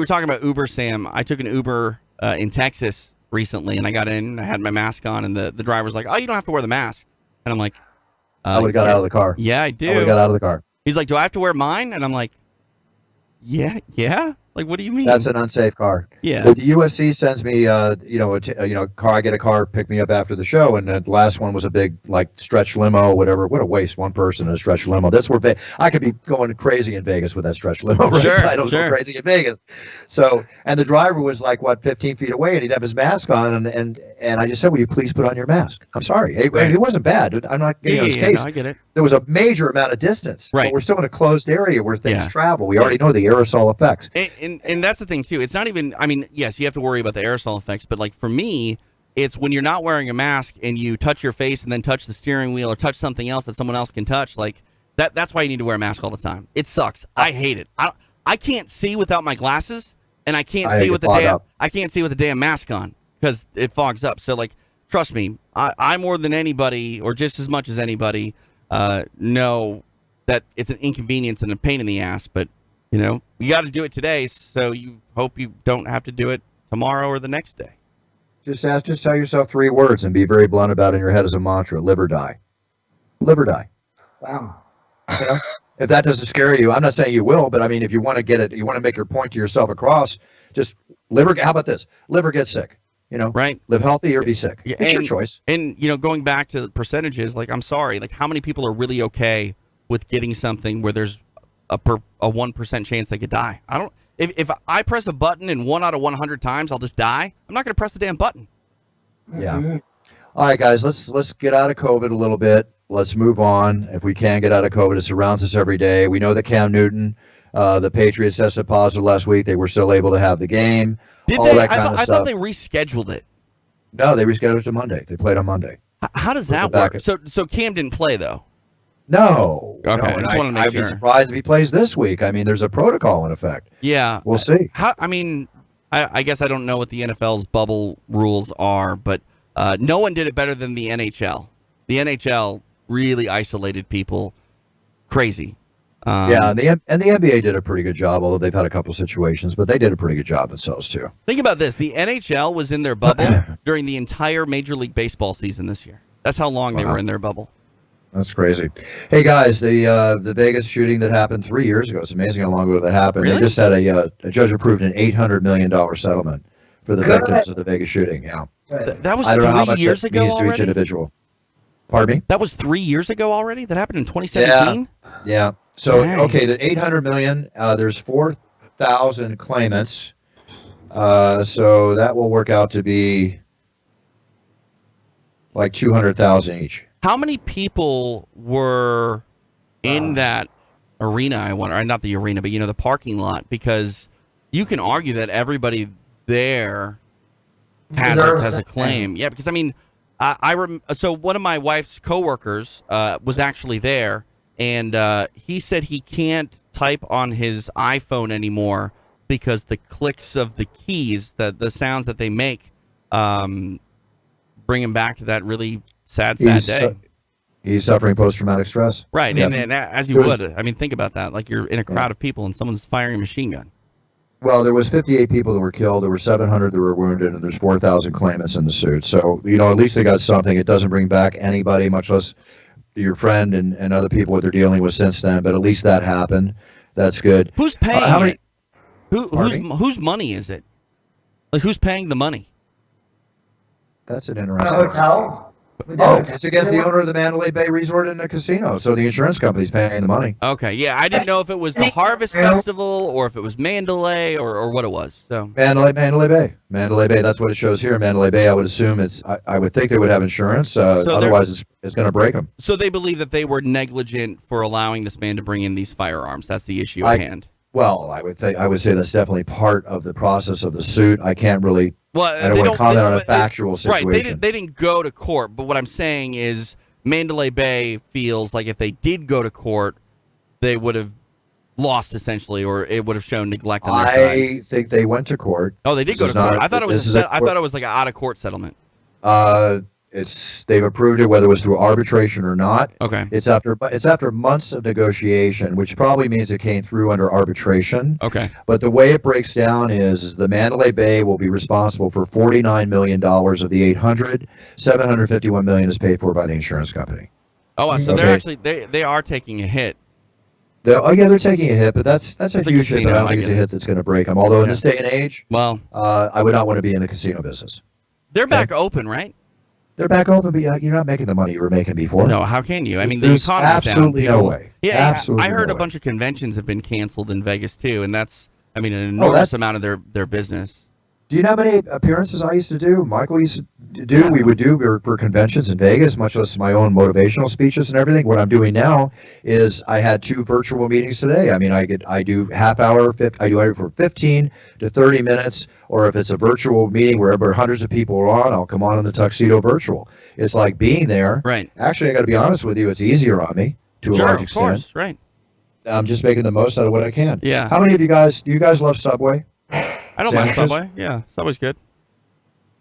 were talking about Uber, Sam. I took an Uber in Texas recently, and I got in. I had my mask on, and the driver's like, "Oh, you don't have to wear the mask." And I'm like, I would have got out of the car. Yeah, I do. I would have got out of the car. He's like, "Do I have to wear mine?" And I'm like, Yeah. Like, what do you mean? That's an unsafe car. Yeah. The UFC sends me, car. I get a car, pick me up after the show, and the last one was a big stretch limo, whatever. What a waste! One person in a stretch limo. That's where I could be going crazy in Vegas with that stretch limo. Right? Sure. I don't go crazy in Vegas. So, and the driver was 15 feet away, and he'd have his mask on, and I just said, "Will you please put on your mask?" I'm sorry, it wasn't bad. I'm not getting on his case. No, I get it. There was a major amount of distance. Right. But we're still in a closed area where things travel. We already know the aerosol effects. And that's the thing too. It's not even, yes, you have to worry about the aerosol effects, but for me, it's when you're not wearing a mask and you touch your face and then touch the steering wheel or touch something else that someone else can touch, that's why you need to wear a mask all the time. It sucks. I hate it. I can't see without my glasses, and I can't see with the damn mask on because it fogs up. So trust me, I more than anybody, or just as much as anybody, know that it's an inconvenience and a pain in the ass, but you got to do it today, so you hope you don't have to do it tomorrow or the next day. Just tell yourself 3 words and be very blunt about it in your head as a mantra: live or die. Live or die. Wow. If that doesn't scare you, I'm not saying you will, but if you want to get it, you want to make your point to yourself across, just how about this? Live or get sick. Right. Live healthy or be sick. Yeah, it's your choice. And going back to the percentages, I'm sorry, how many people are really okay with getting something where there's a 1% chance they could die? If I press a button and 1 out of 100 times I'll just die, I'm not going to press the damn button. Yeah. Mm-hmm. All right, guys, let's get out of COVID a little bit. Let's move on. If we can get out of COVID, it surrounds us every day. We know that Cam Newton, the Patriots, tested positive last week. They were still able to have the game. Did all they? That kind of I stuff. thought they rescheduled it. No, they rescheduled it to Monday. They played on Monday. How does that work? So Cam didn't play though. No. Okay. No, I just wanted to make sure. I'd be surprised if he plays this week. There's a protocol in effect. Yeah. We'll see. I guess I don't know what the NFL's bubble rules are, but no one did it better than the NHL. The NHL really isolated people. Crazy. And the NBA did a pretty good job, although they've had a couple situations, but they did a pretty good job themselves too. Think about this. The NHL was in their bubble during the entire Major League Baseball season this year. That's how long they were in their bubble. That's crazy. Hey guys, the Vegas shooting that happened 3 years ago. It's amazing how long ago that happened. Really? They just had a judge approved an $800 million settlement for the victims of the Vegas shooting. Yeah. That was I don't know how 3 much years that ago means to each already? individual. Pardon me? That was 3 years ago already? That happened in 2017? Yeah. So, Dang. okay, the $800 million, there's 4,000 claimants. So that will work out to be like 200,000 each. How many people were in that arena, I wonder? Or not the arena, but the parking lot, because you can argue that everybody there has a claim. Yeah, because so one of my wife's coworkers was actually there, and he said he can't type on his iPhone anymore because the clicks of the keys, the sounds that they make, bring him back to that really sad day. He's suffering post-traumatic stress. Right, Yep. and as you would. Think about that. You're in a crowd of people and someone's firing a machine gun. Well, there was 58 people that were killed. There were 700 that were wounded, and there's 4,000 claimants in the suit. So, at least they got something. It doesn't bring back anybody, much less, your friend and other people what they're dealing with since then, but at least that happened. That's good. Who's paying how many? it? Whose money is it? Like, who's paying the money? That's an A interesting. hotel? It's against the owner of the Mandalay Bay Resort and the casino, so the insurance company's paying the money. Okay, yeah, I didn't know if it was the Harvest Festival or if it was Mandalay or what it was. So Mandalay Bay. That's what it shows here. Mandalay Bay. I would assume it's. I would think they would have insurance. Otherwise, it's going to break them. So they believe that they were negligent for allowing this man to bring in these firearms. That's the issue at hand. Well, I would say that's definitely part of the process of the suit. I can't really. Well, I don't want to comment on a factual situation. Right, they didn't go to court, but what I'm saying is Mandalay Bay feels like if they did go to court, they would have lost essentially, or it would have shown neglect on their side. I think they went to court. Oh, they did go to court. I thought it was I thought it was like an out of court settlement. They've approved it, whether it was through arbitration or not. Okay. It's after months of negotiation, which probably means it came through under arbitration. Okay. But the way it breaks down is the Mandalay Bay will be responsible for $49 million of the 800. $751 million is paid for by the insurance company. Oh, so they're actually they are taking a hit. They're taking a hit, but that's a huge hit. But I don't think it's a hit that's going to break them. Although in this day and age, well, I would not want to be in the casino business. They're back open, right? They're back open, but you're not making the money you were making before. No, how can you? I mean, the There's economy's down. absolutely no way. Yeah, absolutely I heard no a bunch of conventions have been canceled in Vegas too, and that's, I mean, an Oh, enormous amount of their business. Do you know how many appearances I used to do? Michael used to do. Yeah. We would do for conventions in Vegas, much less my own motivational speeches and everything. What I'm doing now is I had 2 virtual meetings today. I mean, I do half hour. I do it for 15 to 30 minutes, or if it's a virtual meeting where hundreds of people are on, I'll come on in the tuxedo virtual. It's like being there. Right. Actually, I got to be honest with you, it's easier on me to a large extent. Of course, right. I'm just making the most out of what I can. Yeah. How many of you guys? Do you guys love Subway? I don't mind Sandwiches? Subway. Yeah, Subway's good.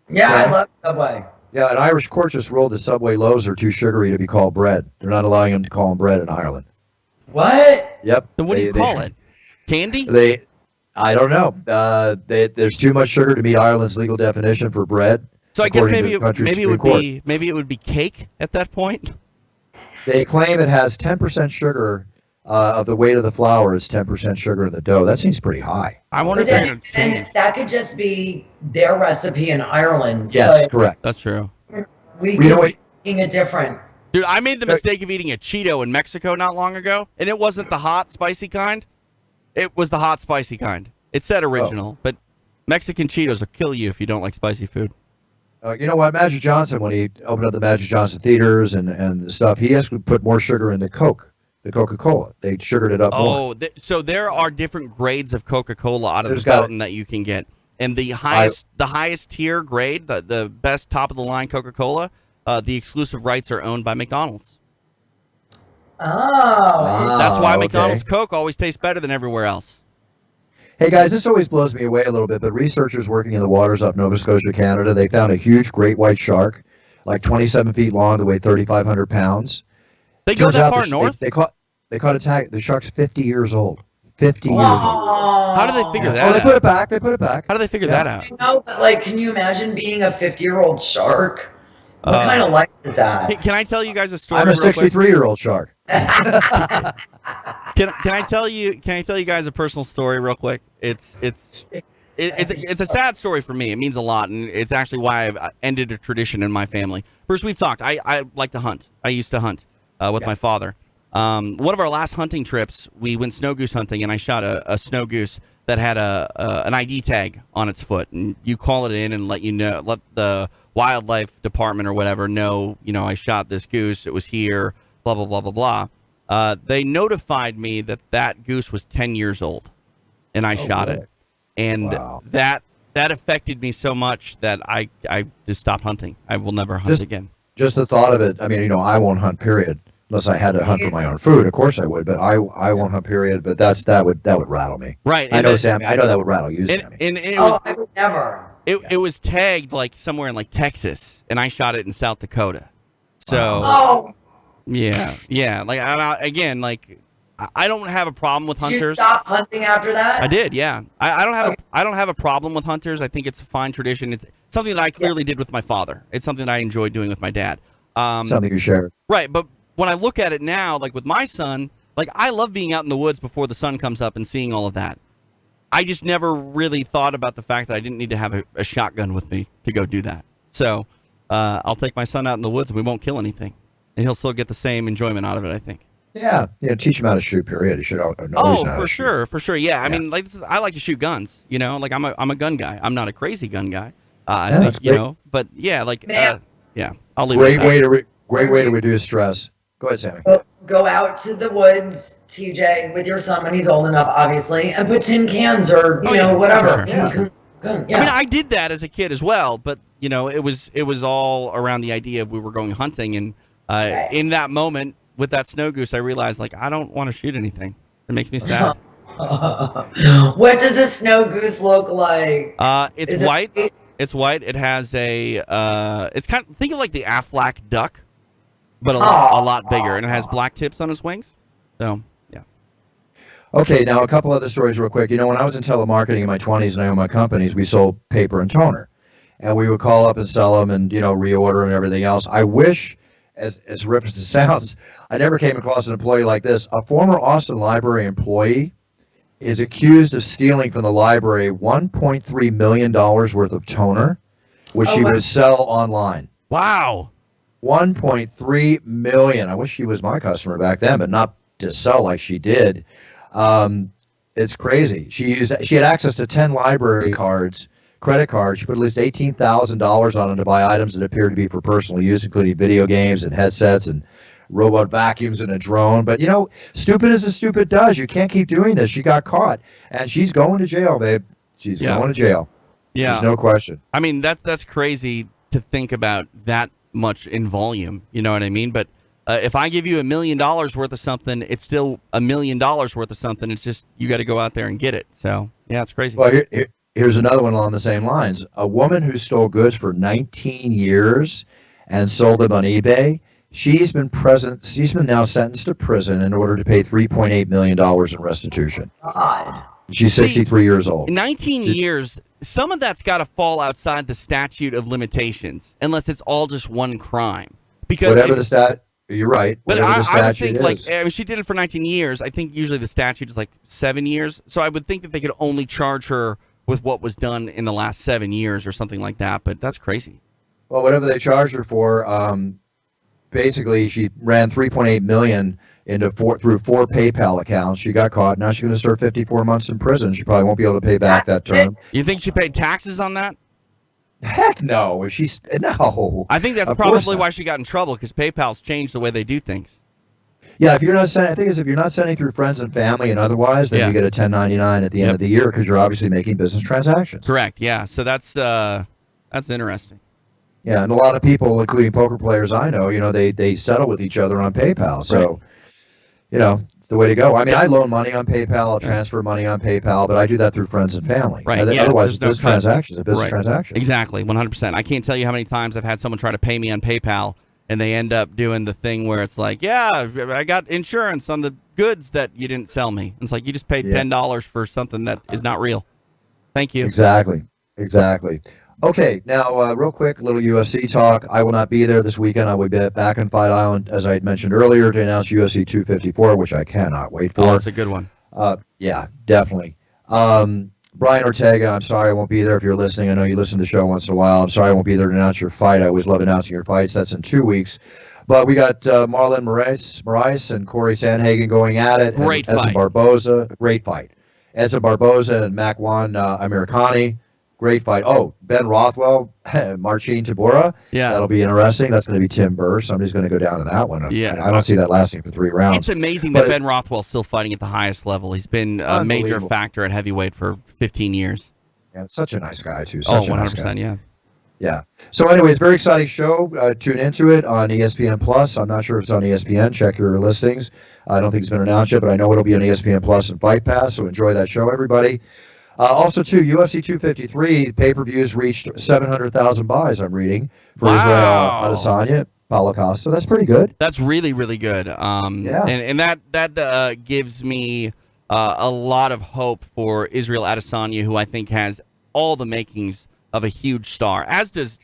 Yeah, I love Subway. Yeah, an Irish court just ruled that Subway loaves are too sugary to be called bread. They're not allowing them to call them bread in Ireland. What? Yep. Then what do you call it? Candy? I don't know. There's too much sugar to meet Ireland's legal definition for bread. So I guess according to maybe the country's it Supreme Court. maybe it would be cake at that point. They claim it has 10% sugar of the weight of the flour is 10% sugar in the dough. That seems pretty high. I wonder if But they're then, going to change. and that could just be their recipe in Ireland. Yes, but correct. That's true. We You know could what? be making it different. Dude, I made the mistake of eating a Cheeto in Mexico not long ago, and it wasn't the hot, spicy kind. It was the hot, spicy kind. It said original, but Mexican Cheetos will kill you if you don't like spicy food. You know what? Magic Johnson, when he opened up the Magic Johnson theaters and stuff, he actually put more sugar in the Coke, the Coca-Cola. They sugared it up more. Oh, so there are different grades of Coca-Cola out of There's the fountain that you can get, and the highest tier grade, the best top of the line Coca-Cola, the exclusive rights are owned by McDonald's. Oh. That's why okay. McDonald's Coke always tastes better than everywhere else. Hey guys, this always blows me away a little bit, but researchers working in the waters up Nova Scotia, Canada, they found a huge great white shark, like 27 feet long, that weighed 3,500 pounds. They go Turns that out far north? They caught its tag. The shark's 50 years old. 50 years old. How do they figure that Oh, out? they put it back. They put it back. How do they figure that out? I know, but like, can you imagine being a 50-year-old shark? What kind of life is that? Hey, can I tell you guys a story? I'm a real quick? 63-year-old shark. Can I tell you guys a personal story real quick? It's a sad story for me. It means a lot, and it's actually why I've ended a tradition in my family. First, we've talked. I like to hunt. I used to hunt with my father. One of our last hunting trips, we went snow goose hunting, and I shot a snow goose that had an ID tag on its foot, and you call it in and let the wildlife department or whatever know, I shot this goose. It was here. Blah blah blah blah blah. They notified me that goose was 10 years old, and I shot it, and Wow. that affected me so much that I just stopped hunting. I will never hunt again. Just the thought of it. I mean, I won't hunt. Period. Unless I had to hunt for my own food, of course I would. But I won't hunt. Period. But that would rattle me. Right. I know, Sammy. I know that would rattle you, And, Sammy. and it was I would never. it was tagged like somewhere in like Texas, and I shot it in South Dakota. So Oh, yeah. Like I don't have a problem with did you hunters. stop hunting after that? I did, yeah. I don't have a problem with hunters. I think it's a fine tradition. It's something that I clearly did with my father. It's something that I enjoyed doing with my dad. Something you shared. Right, but when I look at it now, like with my son, like I love being out in the woods before the sun comes up and seeing all of that. I just never really thought about the fact that I didn't need to have a shotgun with me to go do that. So I'll take my son out in the woods and we won't kill anything. And he'll still get the same enjoyment out of it, I think. Yeah, teach him how to shoot. Period. He should know how to shoot. For sure. Yeah, I mean, like I like to shoot guns. You know, like I'm a gun guy. I'm not a crazy gun guy. I think, you know, but yeah, like yeah, I'll leave. Great way to reduce stress. Go ahead, Sammy. Go out to the woods, TJ, with your son when he's old enough, obviously, and put tin cans or whatever. Sure. Yeah. I mean, I did that as a kid as well, but you know, it was all around the idea of we were going hunting, and in that moment with that snow goose, I realized like I don't want to shoot anything. It makes me sad. What does a snow goose look like? It's white. It's white. It has a it's kind of, think of like the Aflac duck, but a lot bigger, and it has black tips on its wings. So yeah. Okay, now a couple other stories real quick. You know, when I was in telemarketing in my 20s and I owned my companies, we sold paper and toner, and we would call up and sell them and reorder and everything else. I wish, as rip as it sounds, I never came across an employee like this. A former Austin Library employee is accused of stealing from the library $1.3 million worth of toner, which she would sell online. Wow. $1.3 million. I wish she was my customer back then, but not to sell like she did. It's crazy. She had access to 10 library cards, credit cards. She put at least $18,000 on them to buy items that appeared to be for personal use, including video games and headsets and robot vacuums and a drone. But stupid as a stupid does. You can't keep doing this. She got caught, and she's going to jail, babe. She's going to jail. Yeah, there's no question. I mean, that's crazy to think about that much in volume. You know what I mean? But if I give you $1 million worth of something, it's still $1 million worth of something. It's just you got to go out there and get it. So yeah, it's crazy. Well, here's another one along the same lines. A woman who stole goods for 19 years and sold them on eBay. She's been now sentenced to prison in order to pay $3.8 million in restitution. God. She's 63 years old. 19 years, some of that's got to fall outside the statute of limitations, unless it's all just one crime. Because whatever the stat, you're right. But I would think, she did it for 19 years. I think usually the statute is like 7 years. So I would think that they could only charge her with what was done in the last 7 years or something like that. But that's crazy. Well, whatever they charged her for, basically, she ran $3.8 million through 4 PayPal accounts. She got caught. Now she's going to serve 54 months in prison. She probably won't be able to pay back that term. You think she paid taxes on that? Heck no. No. I think that's probably why she got in trouble, because PayPal's changed the way they do things. Yeah, if you're not sending through friends and family and otherwise, then you get a 1099 at the end of the year because you're obviously making business transactions. Correct. Yeah. So that's interesting. Yeah, and a lot of people, including poker players I know, they settle with each other on PayPal. So, it's the way to go. I mean, I loan money on PayPal, I'll transfer money on PayPal, but I do that through friends and family. Right. Otherwise, it's business transaction. Exactly, 100%. I can't tell you how many times I've had someone try to pay me on PayPal, and they end up doing the thing where it's like, yeah, I got insurance on the goods that you didn't sell me. It's like you just paid $10 for something that is not real. Thank you. Exactly. Okay, now real quick, a little UFC talk. I will not be there this weekend. I will be back on Fight Island, as I had mentioned earlier, to announce UFC 254, which I cannot wait for. Oh, that's a good one. Yeah, definitely. Brian Ortega, I'm sorry I won't be there if you're listening. I know you listen to the show once in a while. I'm sorry I won't be there to announce your fight. I always love announcing your fights. That's in 2 weeks. But we got Marlon Moraes and Corey Sandhagen going at it. Great fight. Edson Barboza, great fight. Edson Barboza and Makwan Amirkhani. Great fight. Oh, Ben Rothwell, Marcin Tybura. Yeah. That'll be interesting. That's going to be Tim Burr. Somebody's going to go down to that one. Yeah. I don't see that lasting for 3 rounds. It's amazing that Ben Rothwell's still fighting at the highest level. He's been a major factor at heavyweight for 15 years. Yeah, such a nice guy, too. 100%, yeah. Yeah. So anyways, very exciting show. Tune into it on ESPN Plus. I'm not sure if it's on ESPN. Check your listings. I don't think it's been announced yet, but I know it'll be on ESPN Plus and Fight Pass. So enjoy that show, everybody. Also, too, UFC 253 pay-per-views reached 700,000 buys, I'm reading, for Israel Adesanya, Paulo Costa. That's pretty good. That's really, really good. And that gives me a lot of hope for Israel Adesanya, who I think has all the makings of a huge star, as does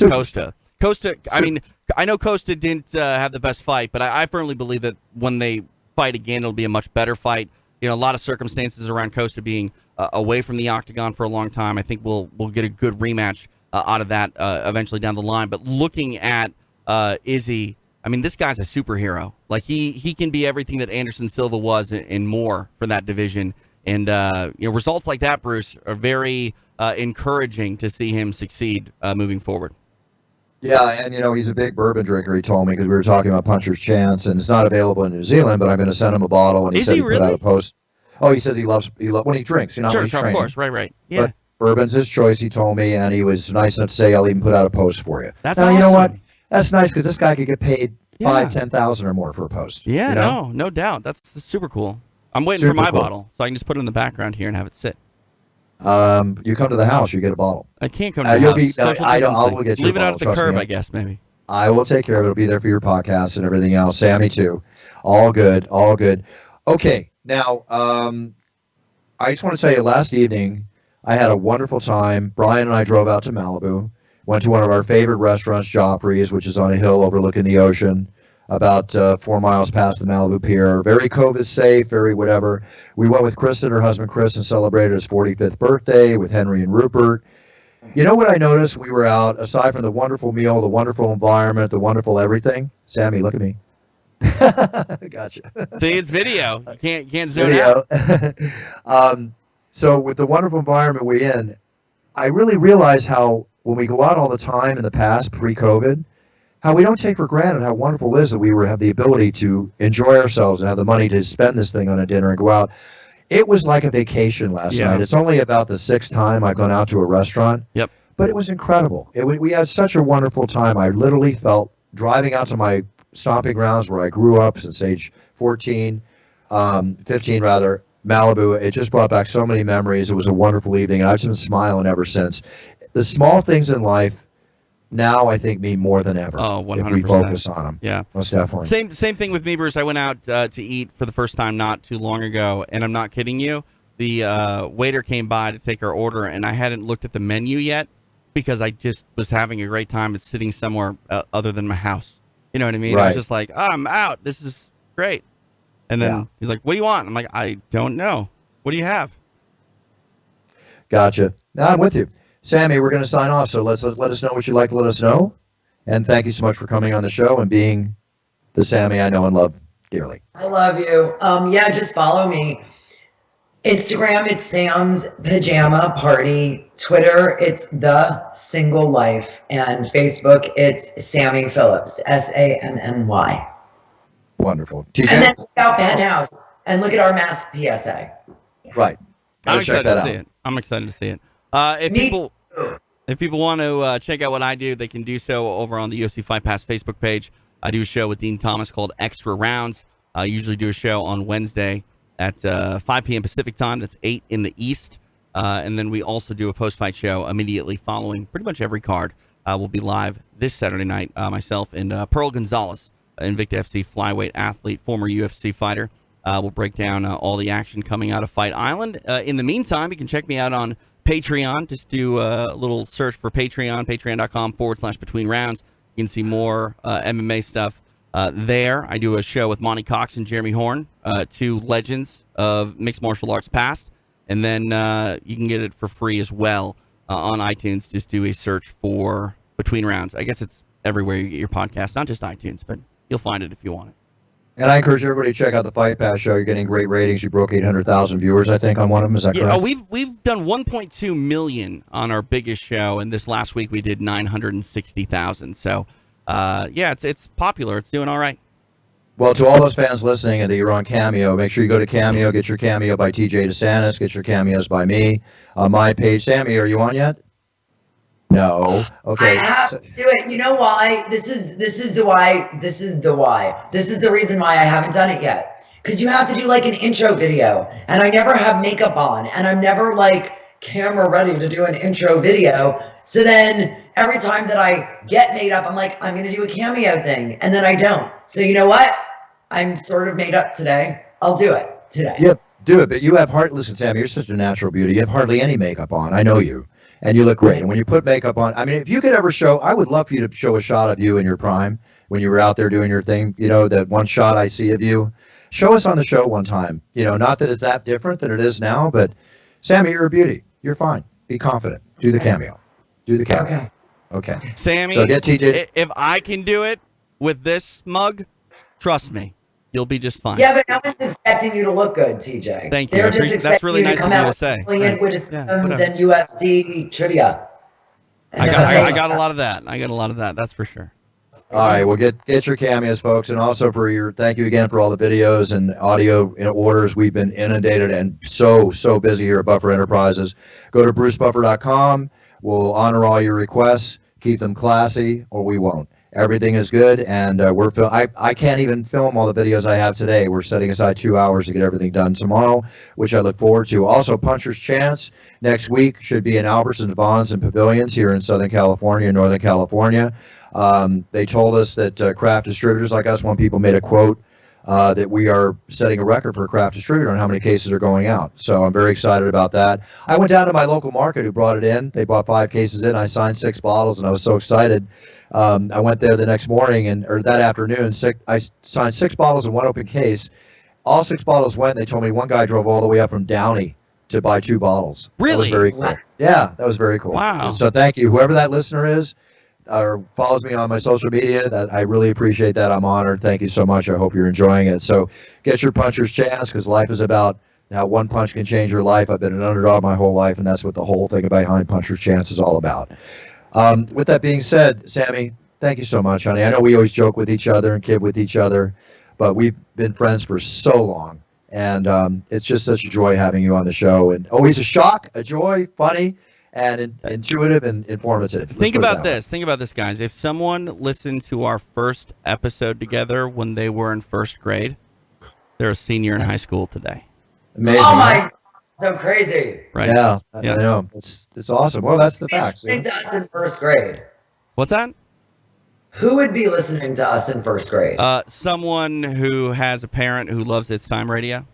Costa. Costa, I mean, I know Costa didn't have the best fight, but I firmly believe that when they fight again, it'll be a much better fight. You know, a lot of circumstances around Costa being away from the octagon for a long time. I think we'll get a good rematch out of that eventually down the line. But looking at Izzy, I mean, this guy's a superhero. Like, he can be everything that Anderson Silva was and more for that division. And, results like that, Bruce, are very encouraging to see him succeed moving forward. Yeah, and he's a big bourbon drinker. He told me because we were talking about Puncher's Chance, and it's not available in New Zealand. But I'm going to send him a bottle, and he said he put out a post. Oh, he said he loves when he drinks. When he's sure, training. Of course, right, yeah. But bourbon's his choice. He told me, and he was nice enough to say, "I'll even put out a post for you." That's now, awesome. You know what? That's nice because this guy could get paid $5,000-$10,000 or more for a post. Yeah, no doubt. That's super cool. I'm waiting for my bottle, so I can just put it in the background here and have it sit. You come to the house, you get a bottle. I can't come to the house. I'll get you. Leave it out at the curb, me. I guess, maybe. I will take care of it. It'll be there for your podcast and everything else. Sammy too. All good. Okay, now I just want to tell you, last evening I had a wonderful time. Brian and I drove out to Malibu, went to one of our favorite restaurants, Joffrey's, which is on a hill overlooking the ocean, about 4 miles past the Malibu Pier. Very COVID safe, very whatever. We went with Kristen, her husband Chris, and celebrated his 45th birthday with Henry and Rupert. You know what I noticed? We were out, aside from the wonderful meal, the wonderful environment, the wonderful everything. Sammy, look at me. Gotcha. See, it's video. You can't zoom out. So with the wonderful environment we're in, I really realize how when we go out all the time in the past, pre-COVID, how we don't take for granted how wonderful it is that we have the ability to enjoy ourselves and have the money to spend this thing on a dinner and go out. It was like a vacation last night. It's only about the 6th time I've gone out to a restaurant. Yep. But it was incredible. We had such a wonderful time. I literally felt driving out to my stomping grounds where I grew up since age 15 rather, Malibu. It just brought back so many memories. It was a wonderful evening, and I've just been smiling ever since. The small things in life now I think mean more than ever. Oh, 100%. If we focus on them. Yeah. Most definitely. Same thing with me, Bruce. I went out to eat for the first time not too long ago, and I'm not kidding you. The waiter came by to take our order, and I hadn't looked at the menu yet because I just was having a great time at sitting somewhere other than my house. You know what I mean? Right. I was just like, I'm out. This is great. And then he's like, what do you want? I'm like, I don't know. What do you have? Gotcha. Now I'm with you. Sammy, we're going to sign off, so let us know what you'd like to let us know. And thank you so much for coming on the show and being the Sammy I know and love dearly. I love you. Just follow me. Instagram, it's Sam's Pajama Party. Twitter, it's The Single Life. And Facebook, it's Sammy Phillips, SAMMY. Wonderful. TJ? And then check out Penthouse and look at our mask PSA. Right. I'm excited to see it. I'm excited to see it. If people want to check out what I do, they can do so over on the UFC Fight Pass Facebook page. I do a show with Dean Thomas called Extra Rounds. I usually do a show on Wednesday at 5 p.m. Pacific time. That's 8 in the East. And then we also do a post-fight show immediately following pretty much every card. We'll be live this Saturday night, myself and Pearl Gonzalez, Invicta FC flyweight athlete, former UFC fighter. We'll break down all the action coming out of Fight Island. In the meantime, you can check me out on Patreon. Just do a little search for Patreon, patreon.com/between rounds. You can see more MMA stuff there. I do a show with Monty Cox and Jeremy Horn, two legends of mixed martial arts past. And then you can get it for free as well on iTunes. Just do a search for Between Rounds. I guess it's everywhere you get your podcast, not just iTunes, but you'll find it if you want it. And I encourage everybody to check out the Fight Pass show. You're getting great ratings. You broke 800,000 viewers, I think, on one of them. Is that correct? Oh, we've done 1.2 million on our biggest show, and this last week we did 960,000. So, it's popular. It's doing all right. Well, to all those fans listening and that you're on Cameo, make sure you go to Cameo, get your Cameo by TJ DeSantis, get your Cameos by me on my page. Sammy, are you on yet? No. Okay. I have to do it. You know why? This is the why. This is the reason why I haven't done it yet. Because you have to do like an intro video, and I never have makeup on, and I'm never like camera ready to do an intro video. So then every time that I get made up, I'm like, I'm gonna do a cameo thing, and then I don't. So you know what? I'm sort of made up today. I'll do it today. Yep, do it. But you have listen, Sammy, you're such a natural beauty. You have hardly any makeup on. I know you. and you look great. And when you put makeup on, I mean, if you could ever show, I would love for you to show a shot of you in your prime when you were out there doing your thing. You know, that one shot I see of you. Show us on the show one time. You know, not that it's that different than it is now, but Sammy, you're a beauty. You're fine. Be confident. Do the cameo. Do the cameo. Okay. Sammy, so get TJ. If I can do it with this mug, trust me, you'll be just fine. Yeah, but no one's expecting you to look good, TJ. Thank you. They're just expecting that's really you nice to come of you out to say. brilliant Right. witticisms and UFC trivia. I got a lot of that. I got a lot of that. That's for sure. All right, well, get your cameos, folks, and also for your thank you again for all the videos and audio orders. We've been inundated and so busy here at Buffer Enterprises. Go to brucebuffer.com. We'll honor all your requests, keep them classy, or we won't. Everything is good, and I can't even film all the videos I have today. We're setting aside 2 hours to get everything done tomorrow, which I look forward to. Also, Puncher's Chance next week should be in Albertsons, Vons, and Pavilions here in Southern California and Northern California. They told us that craft distributors like us, one people made a quote that we are setting a record for a craft distributor on how many cases are going out. So I'm very excited about that. I went down to my local market who brought it in. They bought 5 cases in. I signed 6 bottles, and I was so excited. I went there the next morning or that afternoon. I signed 6 bottles in 1 open case. All 6 bottles went. They told me one guy drove all the way up from Downey to buy 2 bottles. Really? That was very cool. Yeah, that was very cool. Wow. So thank you, whoever that listener is, or follows me on my social media. That I really appreciate that. I'm honored. Thank you so much. I hope you're enjoying it. So get your Puncher's Chance, because life is about how one punch can change your life. I've been an underdog my whole life, and that's what the whole thing behind Puncher's Chance is all about. With that being said, Sammy, thank you so much, honey. I know we always joke with each other and kid with each other, but we've been friends for so long, and it's just such a joy having you on the show, and always a shock, a joy, funny, and intuitive and informative. Think about this, guys. If someone listened to our first episode together when they were in first grade, they're a senior in high school today. Amazing. Oh my, so crazy. Right? Yeah, I know. It's awesome. Well, that's the facts. Listening to us in first grade. What's that? Who would be listening to us in first grade? Someone who has a parent who loves It's Time Radio.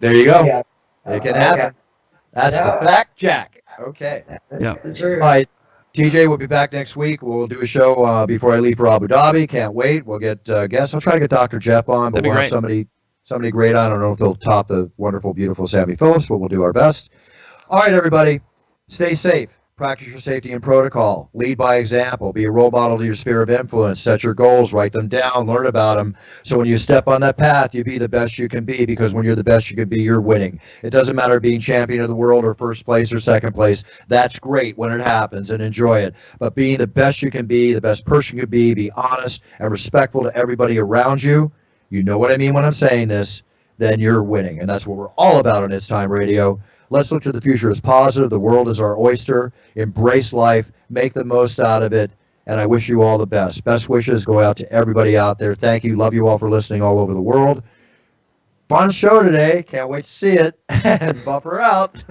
There you go. Yeah. It can happen. That's the fact, Jack. Okay. Yeah. That's the truth. All right. TJ will be back next week. We'll do a show before I leave for Abu Dhabi. Can't wait. We'll get guests. I'll try to get Dr. Jeff on, but That'd be we'll have great. somebody great. I don't know if they'll top the wonderful, beautiful Sammy Phillips, but we'll do our best. All right, everybody. Stay safe. Practice your safety and protocol. Lead by example. Be a role model to your sphere of influence. Set your goals. Write them down. Learn about them. So when you step on that path, you be the best you can be, because when you're the best you can be, you're winning. It doesn't matter being champion of the world or first place or second place. That's great when it happens, and enjoy it. But being the best you can be, the best person you can be honest and respectful to everybody around you. You know what I mean when I'm saying this. Then you're winning. And that's what we're all about on It's Time Radio. Let's look to the future as positive. The world is our oyster. Embrace life. Make the most out of it. And I wish you all the best. Best wishes go out to everybody out there. Thank you. Love you all for listening all over the world. Fun show today. Can't wait to see it. And buffer out.